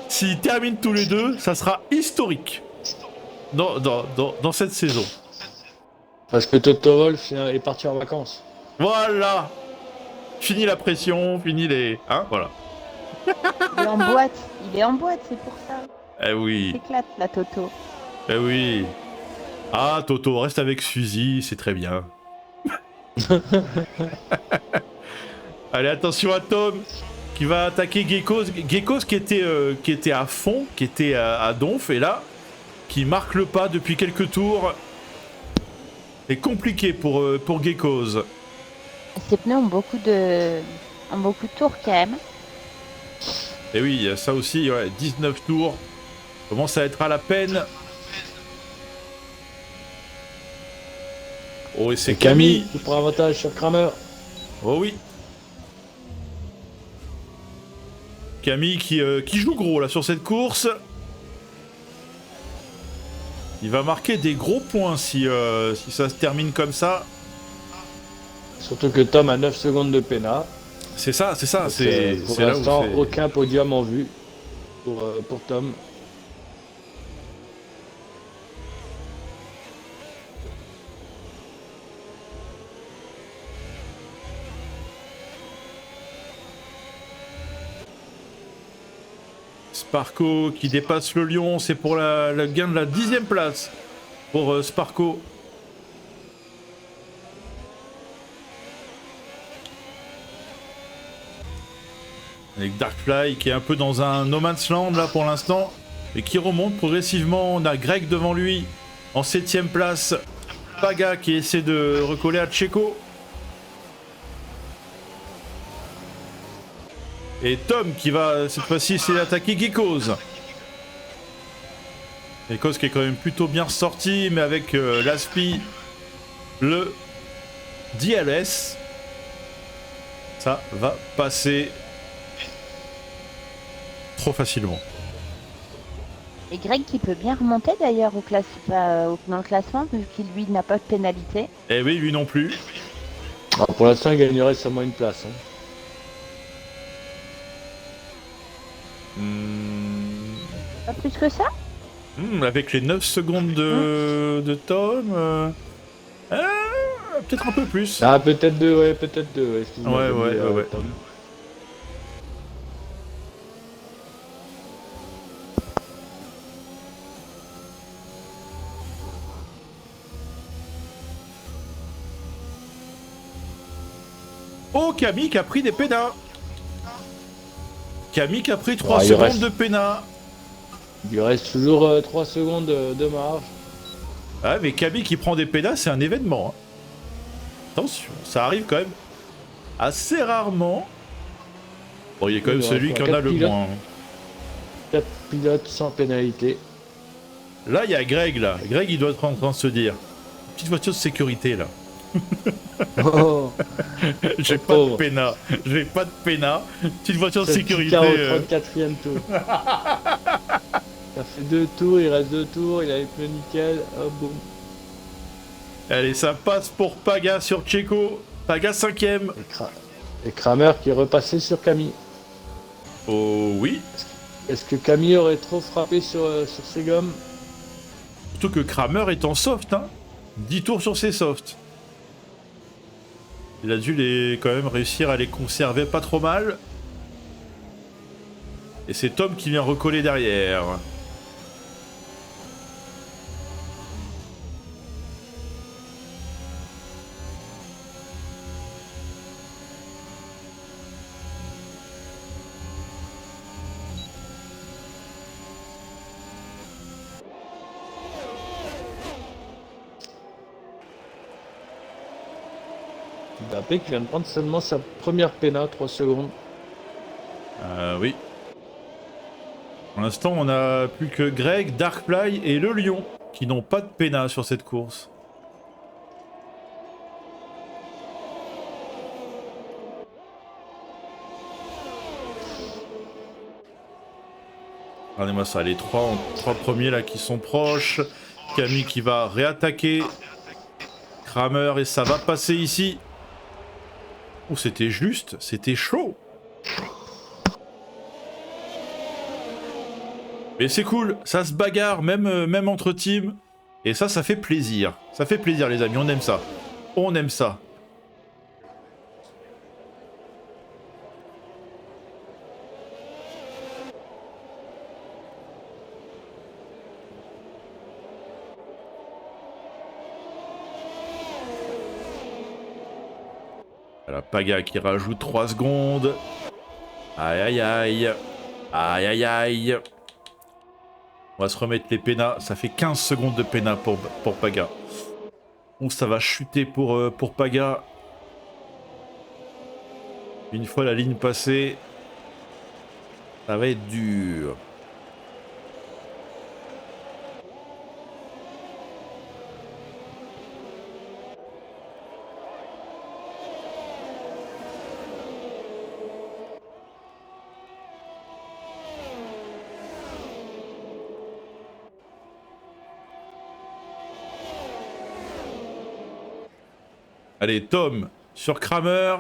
S'ils terminent tous les deux, ça sera historique dans cette saison. Parce que Toto Wolff est parti en vacances. Voilà. Fini la pression, fini les... Hein, voilà. Il est en boîte, c'est pour ça. Eh oui, Éclate la Toto. eh oui. Ah, Toto, reste avec Suzy, c'est très bien. Allez, attention à Tom qui va attaquer Geckos. Geckos qui était à fond, qui était à donf, et là, qui marque le pas depuis quelques tours. C'est compliqué pour Geckos. Ces pneus ont beaucoup de tours quand même. Et oui, il y a ça aussi, ouais, 19 tours. Commence à être à la peine. Oh, et c'est Camille. qui prend avantage sur Kramer. Oh oui. Camille qui joue gros là sur cette course. Il va marquer des gros points si ça se termine comme ça. Surtout que Tom a 9 secondes de pénal. C'est ça. Pour C'est là où l'instant, c'est... aucun podium en vue pour Tom. Sparko qui dépasse le Lion, c'est pour le gain de la 10e place pour Sparko. Avec Darkfly qui est un peu dans un no man's land là pour l'instant et qui remonte progressivement. On a Greg devant lui en 7e place. Paga qui essaie de recoller à Checo. Et Tom qui va cette fois-ci essayer d'attaquer Geckos. Geckos qui est quand même plutôt bien ressorti, mais avec l'Aspi, le DLS, ça va passer trop facilement. Et Greg qui peut bien remonter d'ailleurs dans le classement vu qu'il lui n'a pas de pénalité. Eh oui, lui non plus. Alors, pour l'instant, il gagnerait seulement une place. Hein. Pas plus que ça. Avec les 9 secondes de Tom, peut-être un peu plus. Ah, peut-être deux, ouais, excuse-moi. Ouais. Tom. Oh, Camille qui a pris des pénats. Camille qui a pris 3 il secondes reste- de pénats. Il lui reste toujours 3 secondes de marge. Ah, mais Camille qui prend des pénats, c'est un événement. Hein. Attention, ça arrive quand même assez rarement. Bon, il est quand même Il celui qui en a quatre le pilotes. moins. 4 pilotes sans pénalité. Là, il y a Greg, là. Greg, il doit être en train de se dire. Petite voiture de sécurité, là. Oh, J'ai Oh, pas de pauvre. pénat. J'ai pas de pénat. Petite voiture de c'est sécurité. Picard au 34e tour. Ça fait 2 tours, il reste 2 tours, il a les pneus nickel. Hop, boum. Allez, ça passe pour Paga sur Checo. Paga 5ème. Et Kramer qui est repassé sur Camille. Oh oui. Est-ce que Camille aurait trop frappé sur ses gommes? Surtout que Kramer est en soft, hein. 10 tours sur ses softs. Il a dû quand même réussir à les conserver pas trop mal. Et c'est Tom qui vient recoller derrière. Mbappé qui vient de prendre seulement sa première pénale, 3 secondes. Oui. Pour l'instant, on n'a plus que Greg, Darkfly et le Lion qui n'ont pas de pénat sur cette course. Regardez-moi ça, les trois premiers là qui sont proches. Camille qui va réattaquer. Kramer et ça va passer ici. Oh, c'était juste, c'était chaud. Mais c'est cool, ça se bagarre même entre teams. Et ça fait plaisir. Ça fait plaisir les amis, on aime ça. On aime ça. Voilà, Paga qui rajoute 3 secondes. Aïe aïe aïe. Aïe aïe aïe. On va se remettre les pénas. Ça fait 15 secondes de pénas pour Paga. Bon, ça va chuter pour Paga. Une fois la ligne passée, ça va être dur. Allez, Tom, sur Kramer,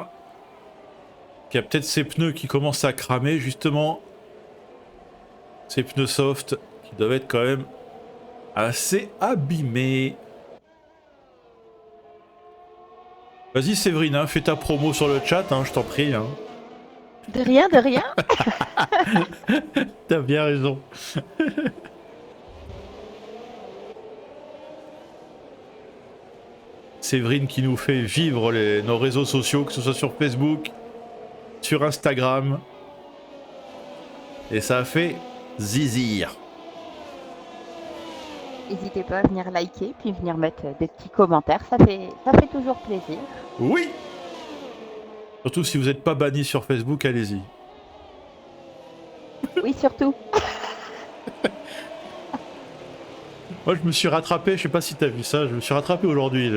qui a peut-être ses pneus qui commencent à cramer, justement. Ses pneus soft, qui doivent être quand même assez abîmés. Vas-y, Séverine, hein, fais ta promo sur le chat, hein, je t'en prie. Hein. De rien, de rien. T'as bien raison. Séverine qui nous fait vivre nos réseaux sociaux, que ce soit sur Facebook, sur Instagram. Et ça a fait zizir. N'hésitez pas à venir liker, puis venir mettre des petits commentaires, ça fait toujours plaisir. Oui! Surtout si vous n'êtes pas banni sur Facebook, allez-y. Oui, surtout. Moi, je me suis rattrapé, je sais pas si t'as vu ça, je me suis rattrapé aujourd'hui.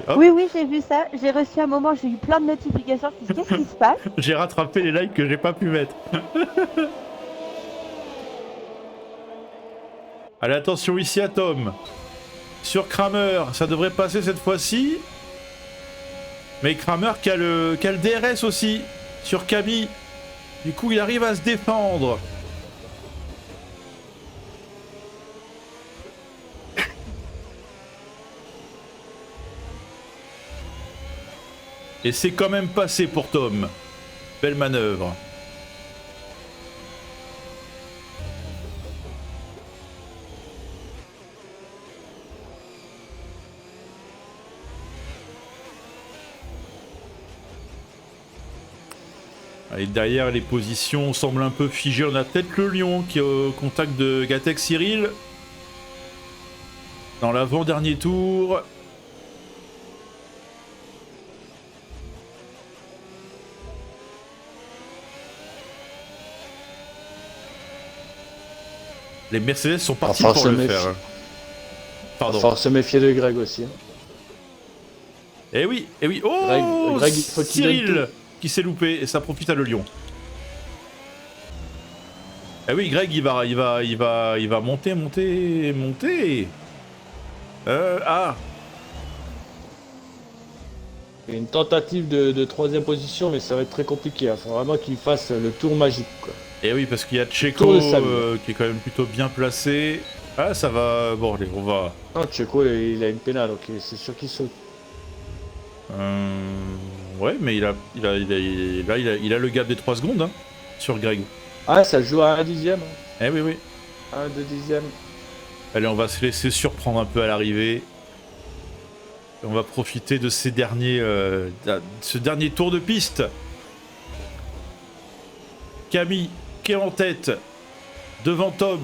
Hop, Oui, oui, j'ai vu ça. J'ai reçu un moment, j'ai eu plein de notifications. Je me suis dit, qu'est-ce qui se passe? j'ai rattrapé les likes que j'ai pas pu mettre. Allez, attention ici à Tom. Sur Kramer, ça devrait passer cette fois-ci. Mais Kramer qui a le DRS aussi. Sur Camille. Du coup, il arrive à se défendre. Et c'est quand même passé pour Tom. Belle manœuvre. Et derrière, les positions semblent un peu figées. On a peut-être le Lion qui est au contact de Gatek Cyril. Dans l'avant-dernier tour. Les Mercedes sont partis pour le faire. Pardon. Faut se méfier de Greg aussi. Hein. Eh oui, eh oui. Oh, Greg, il faut qu'il donne Cyril qui s'est loupé et ça profite à le Lion. Eh oui, Greg, il va monter. Ah. Il y a une tentative de troisième position, mais ça va être très compliqué. Il faut vraiment qu'il fasse le tour magique, quoi. Et oui, parce qu'il y a Checo qui est quand même plutôt bien placé. Ah, ça va. Bon, allez, on va. Non, Checo, il a une pénale, donc c'est sûr qu'il saute. Ouais, mais il a le gap des 3 secondes hein, sur Greg. Ah, ça joue à 1 dixième. Hein. Eh oui, oui. 1, 2 dixièmes. Allez, on va se laisser surprendre un peu à l'arrivée. On va profiter de ce dernier tour de piste. Camille qui est en tête. Devant Tom.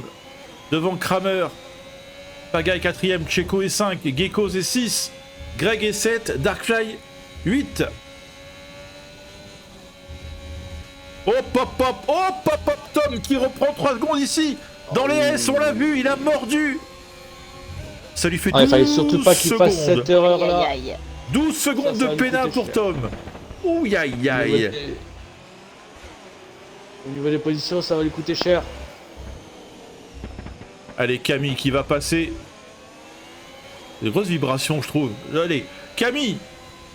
Devant Kramer. Paga est 4ème. Checo est 5. Geckos est 6. Greg est 7. Darkfly 8. Hop, hop, hop. Hop, hop, hop. Tom qui reprend 3 secondes ici. Dans les S, on l'a vu. Il a mordu. Ça lui fait 12 il fallait surtout pas qu'il fasse cette erreur-là. Aïe, aïe. 12 secondes de pénal pour Tom. Ouh, aïe, aïe. Au niveau des positions, ça va lui coûter cher. Allez, Camille qui va passer. Des grosses vibrations, je trouve. Allez, Camille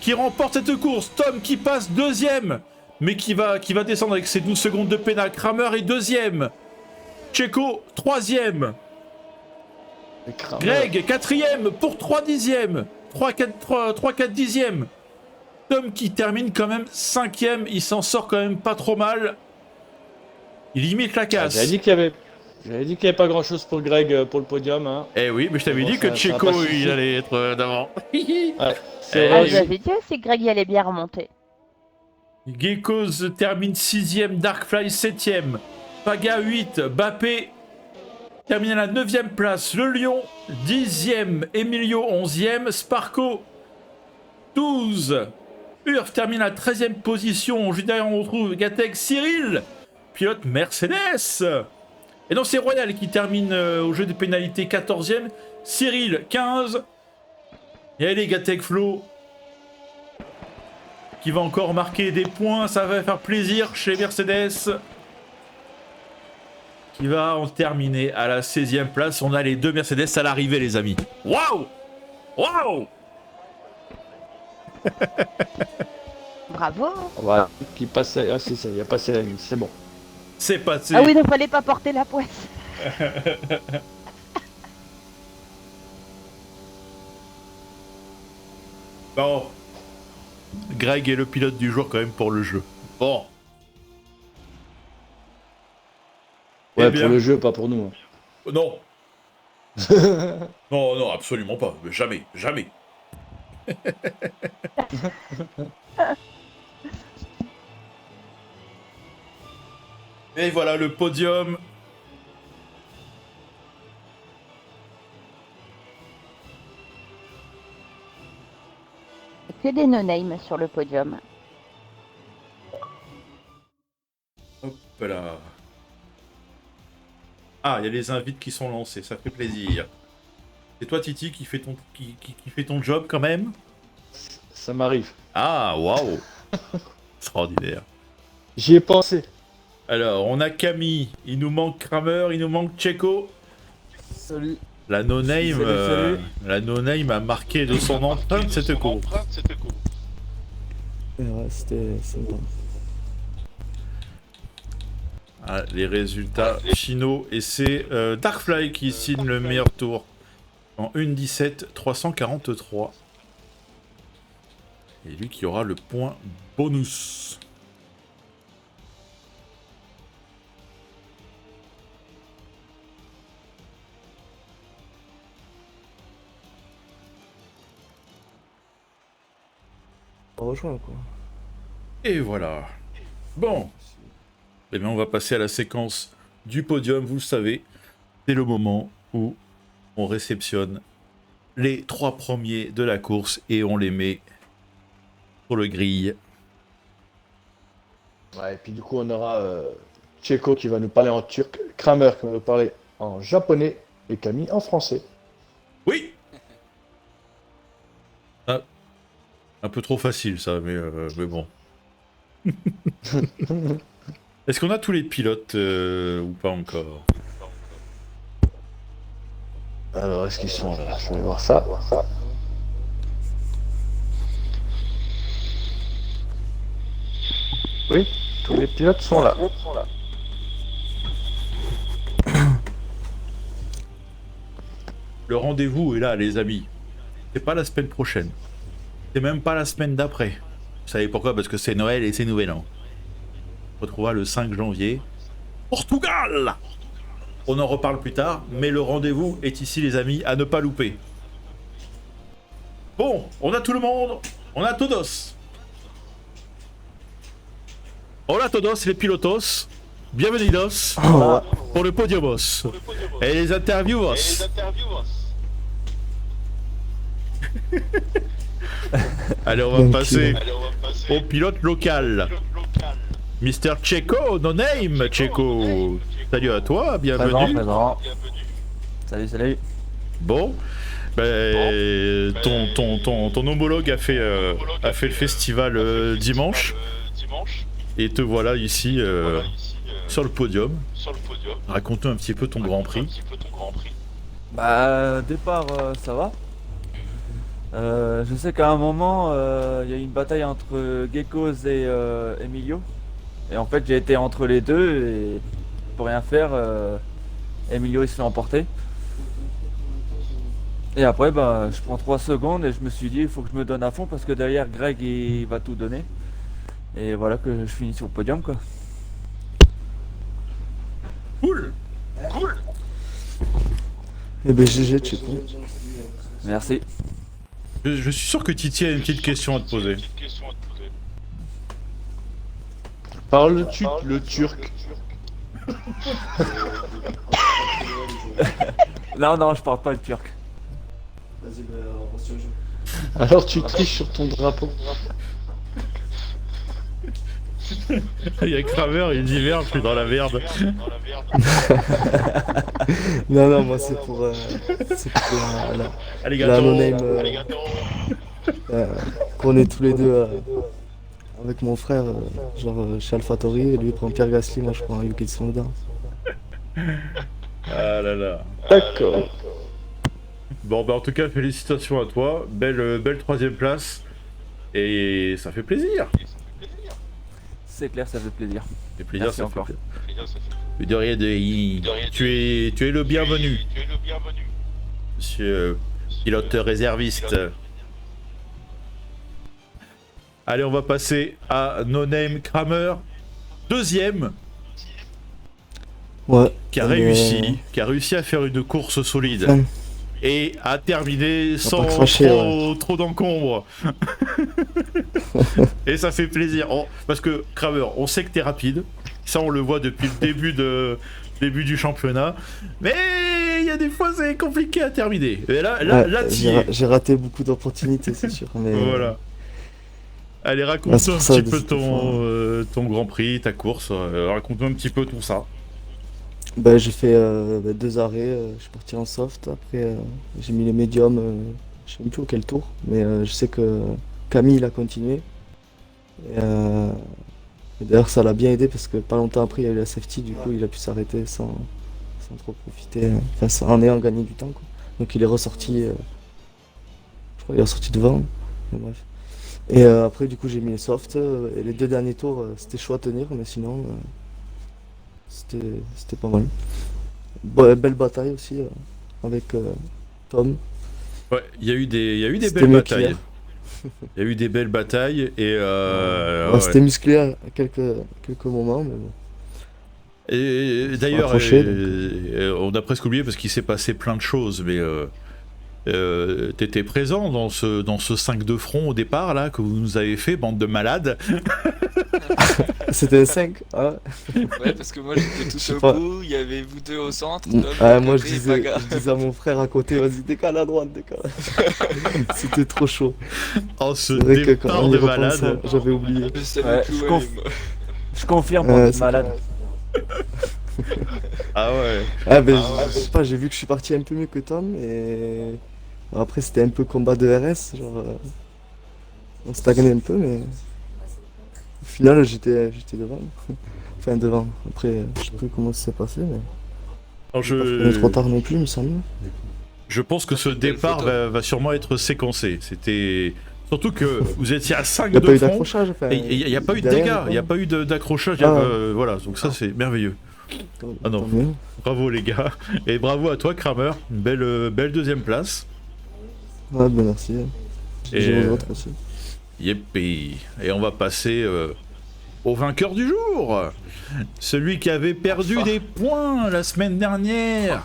qui remporte cette course. Tom qui passe 2ème, mais qui va descendre avec ses 12 secondes de pénal. Kramer est 2ème. Checo, 3ème. Greg, 4ème pour 3 dixièmes. 3-4 dixièmes. Tom qui termine quand même 5ème. Il s'en sort quand même pas trop mal. Il limite la casse. J'avais dit qu'il y avait pas grand chose pour Greg pour le podium. Hein. Eh oui, mais je t'avais dit que Checo il allait être d'avant. Ouais, Ah, j'avais dit aussi que Greg y allait bien remonter. Geckos termine 6ème, Darkfly 7ème, Paga 8, Bappé termine à la 9ème place, Le Lion 10ème, Emilio 11ème, Sparko 12, Urf termine à la 13ème position, juste derrière on retrouve Gatek Cyril, pilote Mercedes. Et non, c'est Royal qui termine au jeu des pénalités 14ème, Cyril 15, et allez Gatek Flo qui va encore marquer des points, ça va faire plaisir chez Mercedes. Qui va en terminer à la 16ème place. On a les deux Mercedes à l'arrivée, les amis. Waouh! Waouh! Bravo. Voilà, qui passait. Ah, c'est ça, il a passé la ligne, c'est bon. C'est passé. Ah oui, donc fallait pas porter la poisse. Bon. Greg est le pilote du jour quand même pour le jeu. Bon. Ouais, Eh bien. pour le jeu, pas pour nous. Non. Non, non, absolument pas. Mais jamais, jamais. Et voilà le podium. Que des no-names sur le podium. Hop là. Ah, il y a les invites qui sont lancés, ça fait plaisir. C'est toi Titi qui fait ton job quand même? Ça m'arrive. Ah, waouh. Extraordinaire. J'y ai pensé. Alors, on a Camille, il nous manque Kramer, il nous manque Checo. Salut. La no-name Salut. la no-name a marqué de son empreinte cette course. Ouais, c'était sympa. Ah, les résultats finaux, et c'est Darkfly qui signe le meilleur tour en 1:17.343. Et lui qui aura le point bonus. On rejoint quoi. Et voilà. Bon. Eh bien, on va passer à la séquence du podium, vous le savez. C'est le moment où on réceptionne les 3 premiers de la course et on les met sur le grille. Ouais, et puis du coup, on aura Checo qui va nous parler en turc, Kramer qui va nous parler en japonais et Camille en français. Oui. Ah, un peu trop facile ça, mais bon. Est-ce qu'on a tous les pilotes ou pas encore? Alors, est-ce qu'ils sont là? Je vais voir ça. Oui, tous les pilotes sont là. Le rendez-vous est là, les amis. C'est pas la semaine prochaine. C'est même pas la semaine d'après. Vous savez pourquoi? Parce que c'est Noël et c'est Nouvel An. On se retrouvera le 5 janvier. Portugal! On en reparle plus tard, mais le rendez-vous est ici, les amis, à ne pas louper. Bon, on a tout le monde. On a todos. Hola todos, les pilotos. Bienvenidos pour le podiumos. Et les interviewos. Allez, on va passer au pilote local. Mister Checo, no name, Checo. Salut à toi, bienvenue. Présent. Salut, salut. Bon, ben, ton homologue a fait le festival dimanche. Et te voilà ici sur le podium. Raconte-nous un petit peu ton Grand Prix. Bah, départ, ça va. Je sais qu'à un moment, il y a eu une bataille entre Geckos et Emilio. Et en fait, j'ai été entre les deux et pour rien faire, Emilio il se fait emporter. Et après, bah, je prends 3 secondes et je me suis dit, il faut que je me donne à fond parce que derrière, Greg il va tout donner. Et voilà que je finis sur le podium quoi. Cool. Et ben GG Checo. Merci. Je suis sûr que Titi a une petite question à te poser. Parles-tu le turc? Non, je parle pas le turc. Alors tu triches sur ton drapeau. Il y a Kramer, il dit merde, je suis dans la merde. Non, moi c'est pour la Alligator. no-name qu'on est tous les deux avec mon frère, chez AlphaTauri, et lui il prend Pierre Gasly, moi je prends Yuki Tsunoda. Ah là là. D'accord. Bon, bah en tout cas, félicitations à toi. Belle troisième place. Et ça fait plaisir. C'est clair, ça fait plaisir. Ça fait plaisir, Merci ça encore. fait plaisir. De rien tu es le bienvenu. Monsieur pilote réserviste. Allez, on va passer à No Name Kramer. Deuxième, Ouais. qui a réussi à faire une course solide. Ouais. Et à terminer sans pas cracher, trop d'encombre. Et ça fait plaisir. Parce que Kramer, on sait que t'es rapide. Ça, on le voit depuis le début du championnat. Mais il y a des fois, c'est compliqué à terminer. Et là, t'y es. J'ai raté beaucoup d'opportunités, c'est sûr. Mais Voilà. Allez, Ah, raconte-nous c'est un pour ça, petit de peu cette fois. ton Grand Prix, ta course. Raconte-nous un petit peu tout ça. j'ai fait 2 arrêts, je suis parti en soft. Après, j'ai mis les médiums, je sais même plus auquel tour, mais je sais que Camille il a continué. Et d'ailleurs, ça l'a bien aidé parce que pas longtemps après, il y a eu la safety, du coup, il a pu s'arrêter sans trop profiter, en ayant gagné du temps, quoi. Donc, il est ressorti, je crois qu'il est ressorti devant, mais bref. Et après, du coup, j'ai mis les softs, et les 2 derniers tours, c'était chaud à tenir, mais sinon, c'était pas mal. Belle bataille aussi, avec Tom. Ouais, il y a eu des C'était belles mieux batailles. qu'hier. Il y a eu des belles batailles et Ouais, c'était musclé à quelques moments, mais bon. Et d'ailleurs, accroché, on a presque oublié parce qu'il s'est passé plein de choses, mais t'étais présent dans ce 5 de front au départ là que vous nous avez fait, bande de malades. C'était 5. Ah. Ouais, parce que moi j'étais Je tout sais au pas. bout, il y avait vous deux au centre. Moi je côté, disais, Paga. à mon frère à côté, vas-y décale à droite, décale. C'était trop chaud. En ce C'est vrai que départ quand on y de repensant, malade. j'avais oublié. Je savais Ouais, plus je où conf- aller, moi. Je confirme, Ouais, on est c'est malade. Ah ouais. Je sais pas, j'ai vu que je suis parti un peu mieux que Tom et bon, après c'était un peu combat de RS, on stagnait un peu mais au final j'étais devant. Enfin devant. Après je sais plus comment ça s'est passé mais Alors, j'ai pas freiné trop tard non plus, il me semble. je pense que ce Une belle départ photo. va sûrement être séquencé. C'était surtout que vous étiez à 5 Il n'y a pas de eu front. d'accrochage, enfin. Il n'y a pas eu de derrière, dégâts, quoi. il n'y a pas eu d'accrochage. Ah. Voilà, donc ça c'est merveilleux. Ah non. Tant mieux. Bravo les gars. Et bravo à toi Kramer. Une belle deuxième place. Ouais, ben merci. Et, J'ai aux autres aussi. Yeppi. Et on va passer au vainqueur du jour. Celui qui avait perdu Enfin. des points la semaine dernière.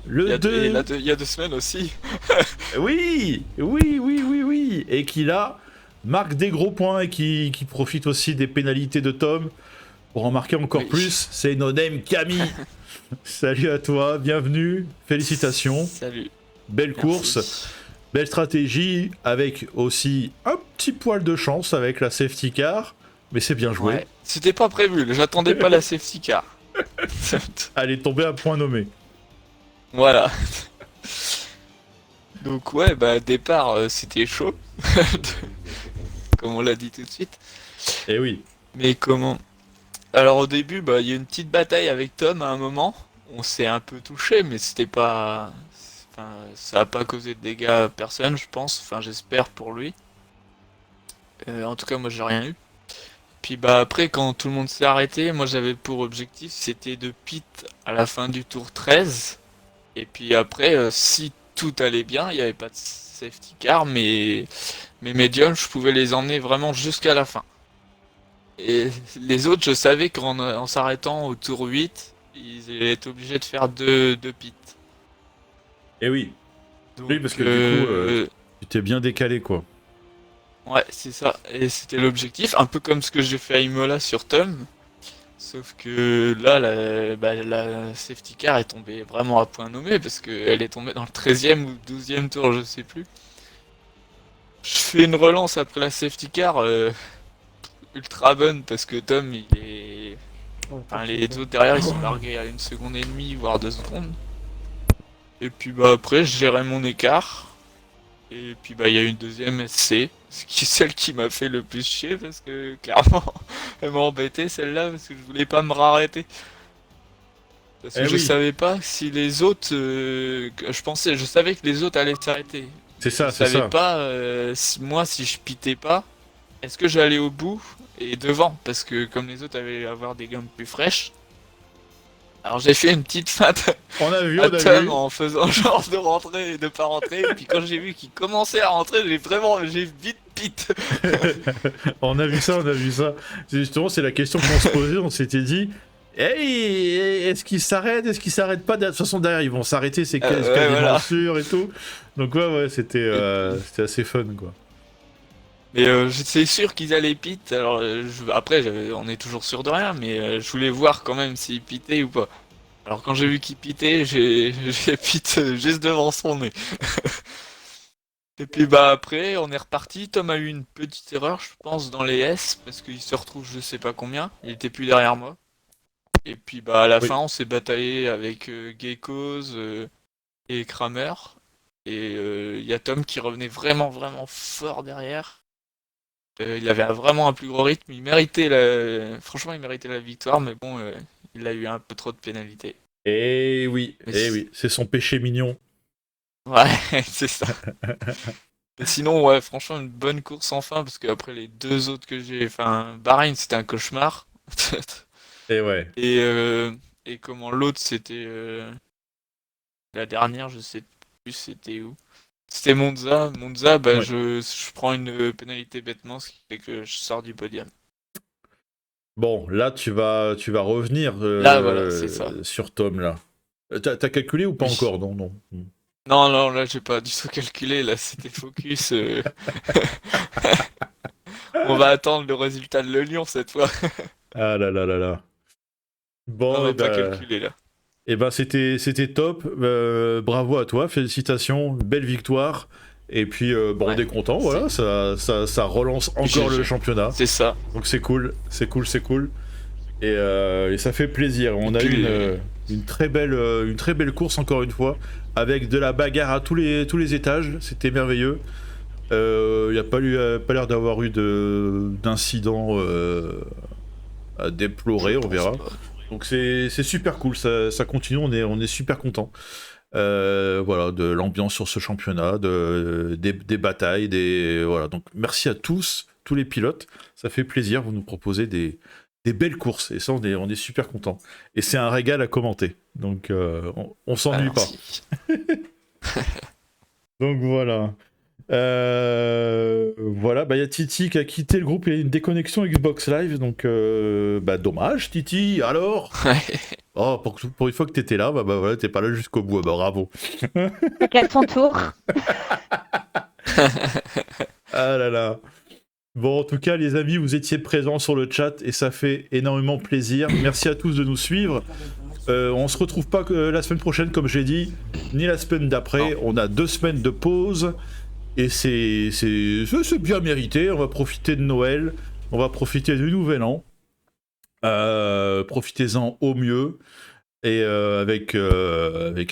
Il y Le a 2. il y a 2 semaines aussi. Oui. Et qui là marque des gros points et qui profite aussi des pénalités de Tom pour en marquer encore Oui. plus. C'est No Name Camille. Salut à toi, bienvenue, félicitations, Salut. belle Merci. course, belle stratégie avec aussi un petit poil de chance avec la safety car, mais c'est bien joué. Ouais. C'était pas prévu, j'attendais pas la safety car. Elle est tombée à point nommé. Voilà. Donc ouais, départ, c'était chaud. Comme on l'a dit tout de suite. Et oui, Mais comment? Alors au début, il y a une petite bataille avec Tom à un moment. On s'est un peu touché, mais c'était pas... Enfin, ça a pas causé de dégâts à personne, je pense. Enfin, j'espère pour lui. En tout cas, moi, j'ai rien eu. Puis après, quand tout le monde s'est arrêté, moi, j'avais pour objectif, c'était de pit à la fin du tour 13. Et puis après, si tout allait bien, il n'y avait pas de safety car, mais mes médiums, je pouvais les emmener vraiment jusqu'à la fin. Et les autres, je savais qu'en s'arrêtant au tour 8, ils allaient être obligés de faire deux pits. et oui, Donc, Oui, parce que du coup, tu t'es bien décalé quoi. Ouais, c'est ça. Et c'était l'objectif, un peu comme ce que j'ai fait à Imola sur Tom. Sauf que là, la safety car est tombée vraiment à point nommé parce qu'elle est tombée dans le 13e ou 12e tour, je sais plus. Je fais une relance après la safety car ultra bonne parce que Tom, il est. Enfin, les autres derrière, ils sont largués à 1 seconde et demie, voire 2 secondes. Et puis bah après, je gérais mon écart. Et puis bah il y a une deuxième SC, celle qui m'a fait le plus chier parce que clairement elle m'a embêté celle-là parce que je voulais pas me rarrêter. Parce que Eh je oui, savais pas si les autres, je savais que les autres allaient s'arrêter. c'est Je ça, c'est savais ça. pas moi si je pitais pas, est-ce que j'allais au bout et devant parce que comme les autres allaient avoir des gommes plus fraîches. Alors j'ai fait une petite feinte On a vu, à on a Tom vu. en faisant genre de rentrer et de pas rentrer. Et puis quand j'ai vu qu'il commençait à rentrer, j'ai vite pite. On a vu ça, on a vu ça. Justement, c'est la question qu'on se posait. On s'était dit, hey, est-ce qu'ils s'arrêtent, est-ce qu'ils s'arrêtent pas? De toute façon, derrière, ils vont s'arrêter, c'est Ouais, quasiment voilà. sûr et tout. Donc ouais, c'était assez fun, quoi. Mais j'étais sûr qu'ils allaient pit. Alors après, on est toujours sûr de rien, mais je voulais voir quand même s'ils pitaient ou pas. Alors quand j'ai vu qu'ils pitaient, j'ai pite juste devant son nez. Et puis bah après, on est reparti. Tom a eu une petite erreur, je pense, dans les S parce qu'il se retrouve je sais pas combien. Il était plus derrière moi. Et puis bah à la Oui. fin, on s'est bataillé avec Geckos et Kramer. Et il y a Tom qui revenait vraiment vraiment fort derrière. Il avait vraiment un plus gros rythme, franchement il méritait la victoire, mais bon, il a eu un peu trop de pénalités. Mais oui, c'est son péché mignon. ouais, c'est ça. Mais sinon, ouais, franchement une bonne course enfin, parce qu'après les deux autres que j'ai, enfin Bahreïn c'était un cauchemar. Et ouais. Et, et comment l'autre c'était la dernière, je sais plus c'était où. C'était Monza. Monza, bah Ouais. je prends une pénalité bêtement, ce qui fait que je sors du podium. Bon, là, tu vas revenir Là voilà, c'est ça. sur Tom, là. T'as calculé ou pas Oui. encore? Non, non. Non, non, là j'ai pas du tout calculé, là c'était focus. On va attendre le résultat de Le Lion cette fois. Ah là là là là. Non, Bon, non, pas calculé là. c'était top. Bravo à toi, félicitations, belle victoire. Et puis, bon, on Ouais, est content, merci. voilà, ça relance encore le championnat. C'est ça. Donc c'est cool, c'est cool, c'est cool. Et ça fait plaisir. On Et a puis, eu une très belle course encore une fois, avec de la bagarre à tous les étages. C'était merveilleux. Il n'y a pas l'air d'avoir eu d'incident à déplorer, on je pense verra. pas. Donc c'est super cool, ça continue, on est super content. Voilà, de l'ambiance sur ce championnat, des batailles, voilà. Donc merci à tous les pilotes, ça fait plaisir, vous nous proposez des belles courses, et ça on est super content. Et c'est un régal à commenter, donc on Ah, s'ennuie pas. merci. Donc voilà. Voilà, bah il y a Titi qui a quitté le groupe, il y a une déconnexion Xbox Live, donc bah dommage Titi, alors Ouais. oh, pour une fois que t'étais là, bah voilà, t'es pas là jusqu'au bout, bah bravo. C'est qu'à son tour. Ah là là. Bon, en tout cas, les amis, vous étiez présents sur le chat et ça fait énormément plaisir. Merci à tous de nous suivre. On se retrouve pas la semaine prochaine, comme j'ai dit, ni la semaine d'après. On a 2 semaines de pause et c'est bien mérité. On va profiter de Noël, on va profiter du Nouvel An. Profitez-en au mieux et avec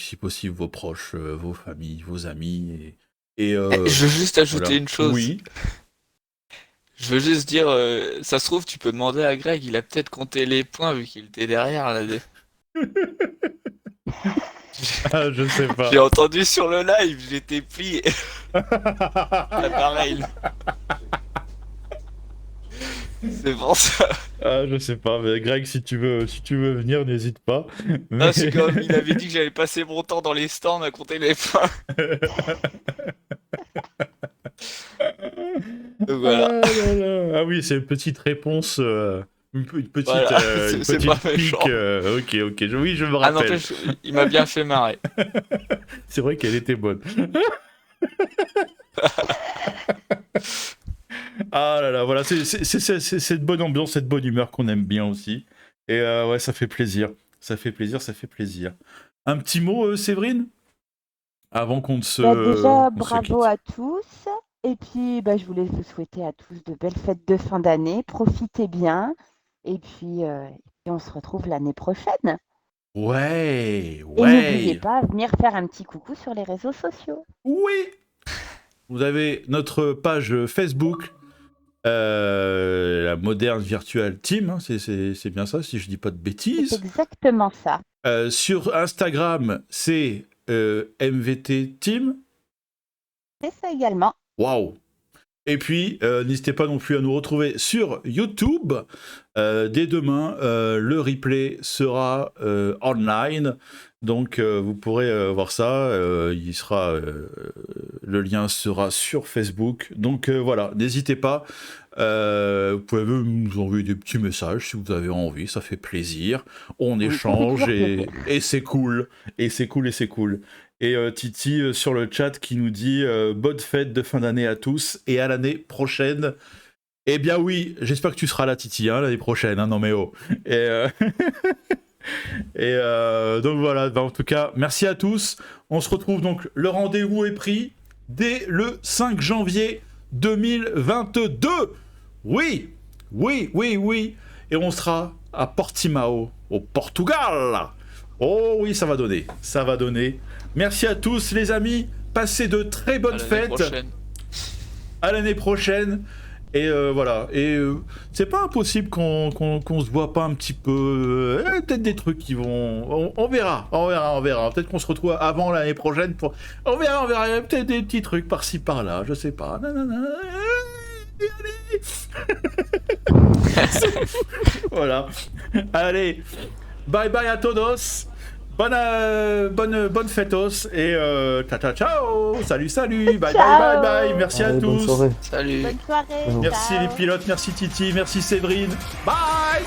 si possible vos proches, vos familles, vos amis et Je veux juste ajouter voilà. une chose. Oui. Je veux juste dire, ça se trouve, tu peux demander à Greg, il a peut-être compté les points vu qu'il était derrière là. Ah, je sais pas. J'ai entendu sur le live, j'étais plié. Ah, pareil. C'est pour ça. Ah, je sais pas, mais Greg, si tu veux venir, n'hésite pas. Ah, c'est comme il avait dit que j'allais passer mon temps dans les stands à compter les points. Donc voilà. Ah, là, là. Ah oui, c'est une petite réponse, une petite, Voilà, une c'est petite pas pique. méchant. Ok, oui, je me Ah rappelle. n'empêche, il m'a bien fait marrer. C'est vrai qu'elle était bonne. Ah là là, voilà, c'est cette bonne ambiance, cette bonne humeur qu'on aime bien aussi. Et ouais, ça fait plaisir. Ça fait plaisir, ça fait plaisir. Un petit mot, Séverine? Avant qu'on ne se. Déjà, qu'on se bravo quitte. à tous. Et puis, je voulais vous souhaiter à tous de belles fêtes de fin d'année. Profitez bien. Et puis, on se retrouve l'année prochaine. Ouais, Et n'oubliez ouais. pas, venir faire un petit coucou sur les réseaux sociaux. Oui. Vous avez notre page Facebook, la Modern Virtual Team, hein, c'est bien ça, si je dis pas de C'est bêtises. exactement ça. Sur Instagram, c'est MVT Team. C'est ça également. Waouh! Et puis, n'hésitez pas non plus à nous retrouver sur YouTube. Dès demain, le replay sera online. Donc, vous pourrez voir ça. Le lien sera sur Facebook. Donc, voilà, n'hésitez pas. Vous pouvez même nous envoyer des petits messages si vous avez envie. Ça fait plaisir. On Oui, ça fait échange toujours et, plaisir. et c'est cool. Et c'est cool et c'est cool. Et Titi sur le chat qui nous dit bonne fête de fin d'année à tous et à l'année prochaine. Eh bien oui, j'espère que tu seras là Titi hein, l'année prochaine, hein, non mais oh. Et, donc voilà, en tout cas, merci à tous. On se retrouve donc, le rendez-vous est pris dès le 5 janvier 2022. Oui, oui, oui, oui. Et on sera à Portimao, au Portugal. Oh oui, ça va donner, ça va donner. Merci à tous les amis, passez de très bonnes À l'année fêtes. prochaine. À l'année prochaine. Et voilà. Et c'est pas impossible qu'on se voit pas un petit peu. Peut-être des trucs qui vont. On verra. Peut-être qu'on se retrouve avant l'année prochaine pour. On verra. Peut-être des petits trucs par-ci par-là. Je sais pas. Voilà. Allez. Bye bye à todos. Bonne fêtos et ciao. Salut. Bye Ciao. bye. Merci à Allez, bonne tous. soirée. Salut. Bonne soirée. Merci Merci ciao. les pilotes, merci Titi, merci Séverine. Bye.